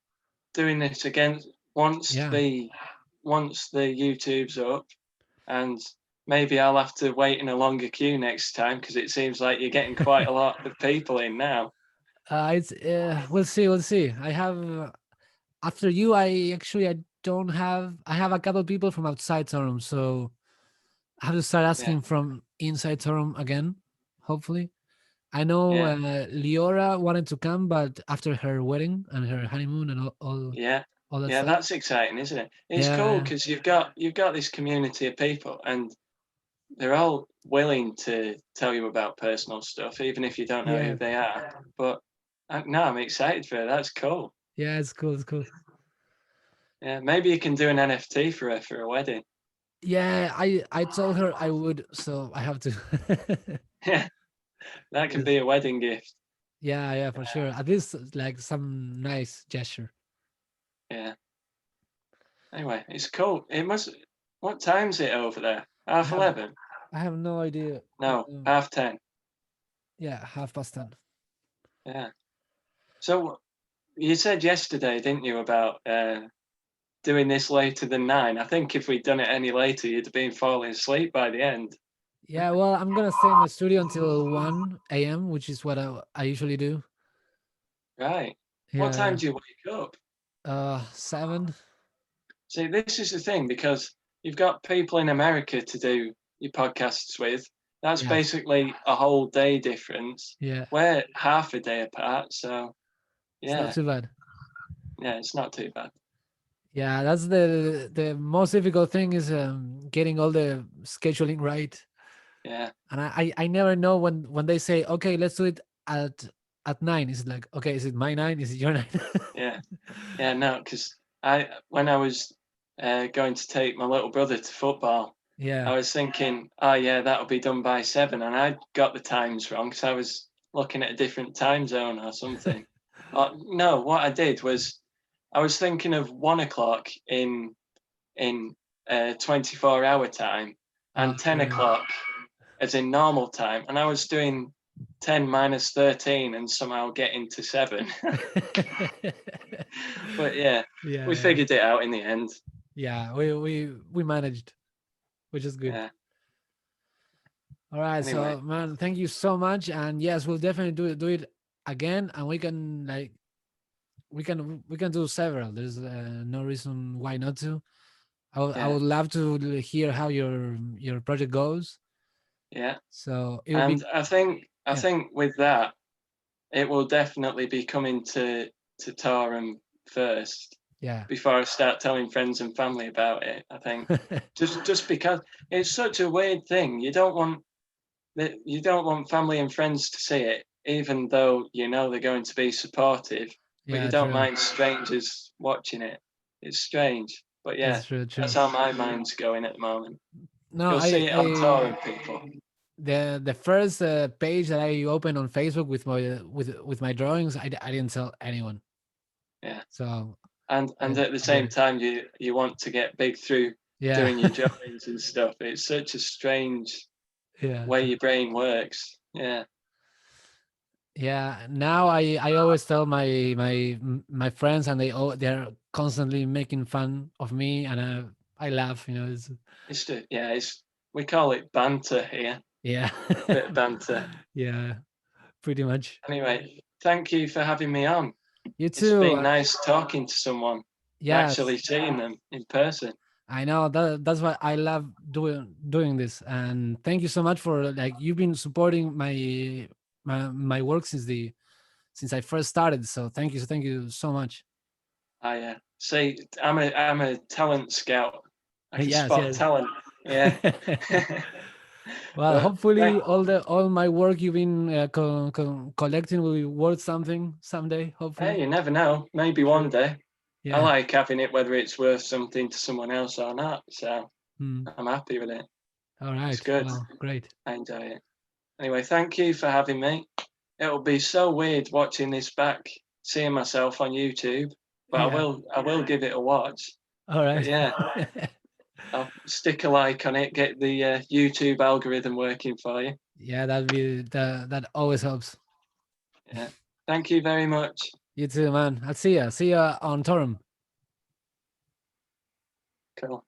doing this again once Yeah. the once the YouTube's up, and maybe I'll have to wait in a longer queue next time because it seems like you're getting quite a lot of people in now. It's we'll see, we'll see. I have after you. I don't have. I have a couple people from outside Toronto, so I have to start Yeah, asking from inside Toronto again. Hopefully, I know yeah, Leora wanted to come, but after her wedding and her honeymoon and yeah, all that yeah. stuff. That's exciting, isn't it? It's cool Yeah, because you've got this community of people, and they're all willing to tell you about personal stuff, even if you don't know yeah, who they are. But no, I'm excited for it. That's cool. yeah. It's cool. It's cool. Yeah, maybe you can do an NFT for her for a wedding. Yeah, I told her I would, so I have to. Yeah, that can Yes. be a wedding gift. Yeah, yeah, for sure. At least like some nice gesture. Yeah. Anyway, it's cool. It must. What time's it over there? I Half have 11? I have no idea. No, half 10. Yeah, 10:30. Yeah. So you said yesterday, didn't you, about doing this later than 9? I think if we'd done it any later, you'd have been falling asleep by the end. Yeah, well, I'm gonna stay in the studio until 1 a.m., which is what I usually do. Right. What time Yeah, do you wake up? 7. See, this is the thing because you've got people in America to do your podcasts with. That's Yes. basically a whole day difference. Yeah, We're half a day apart, so it's not yeah, too bad. yeah, it's not too bad. Yeah, that's the most difficult thing is getting all the scheduling right. Yeah, And I never know when they say, okay, let's do it at 9. Is it like, okay, is it my 9? Is it your 9? yeah, yeah. No, because when I was going to take my little brother to football, Yeah. I was thinking, oh yeah, that'll be done by 7, and I got the times wrong because I was looking at a different time zone or something. No, what I did was I was thinking of 1 o'clock in 24-hour time and ten Okay. o'clock as in normal time, and I was doing 10 minus 13 and somehow getting to 7. But yeah, we Yeah, figured it out in the end. yeah. We managed, which is good. Yeah. All right, Anyway, so man, thank you so much, and yes, we'll definitely do it again, and we can like we can do several. There's no reason why not to. I yeah, would love to hear how your project goes. yeah. So it would be And I yeah, think with that, it will definitely be coming to Torham first yeah. before I start telling friends and family about it. I think just because it's such a weird thing. You don't want family and friends to see it, even though you know they're going to be supportive, but you Yeah, don't true. mind strangers watching it. It's strange, but yeah, It's true, that's true. how my mind's going at the moment. No, You'll I see it on I Torrent, people. the first page that I opened on Facebook with my drawings, I didn't tell anyone. Yeah, So and at the I did same it. time, you want to get big through Yeah, doing your drawings and stuff. It's such a strange yeah, way true. your brain works. Yeah, Yeah. Now I always tell my friends, and they're constantly making fun of me, and I laugh. it's we call it banter here. Yeah, Bit of banter. yeah, pretty much. Anyway, thank you for having me on. You It's too. been nice talking to someone and Yes, actually seeing them in person. I know that's why I love doing this. And thank you so much for like you've been supporting my work since I first started. So thank you so much. I see. I'm a talent scout. I can Yes, spot yes. talent. Yeah. Well, But thank. hopefully all my work you've been collecting will be worth something someday. Hey, Hopefully, you never know. Maybe one true. day. I Yeah. like having it, whether it's worth something to someone else or not. So Hmm. I'm happy with it. All It's right. good. Well, great. I enjoy it. Anyway, thank you for having me. It'll be so weird watching this back, seeing myself on YouTube, but I Yeah. will. I will give it a watch. All But right. yeah, I'll stick a like on it, get the YouTube algorithm working for you. Yeah, that always helps. Yeah. Thank you very much. You too, man. I'll see ya. See ya on Turum. Cool.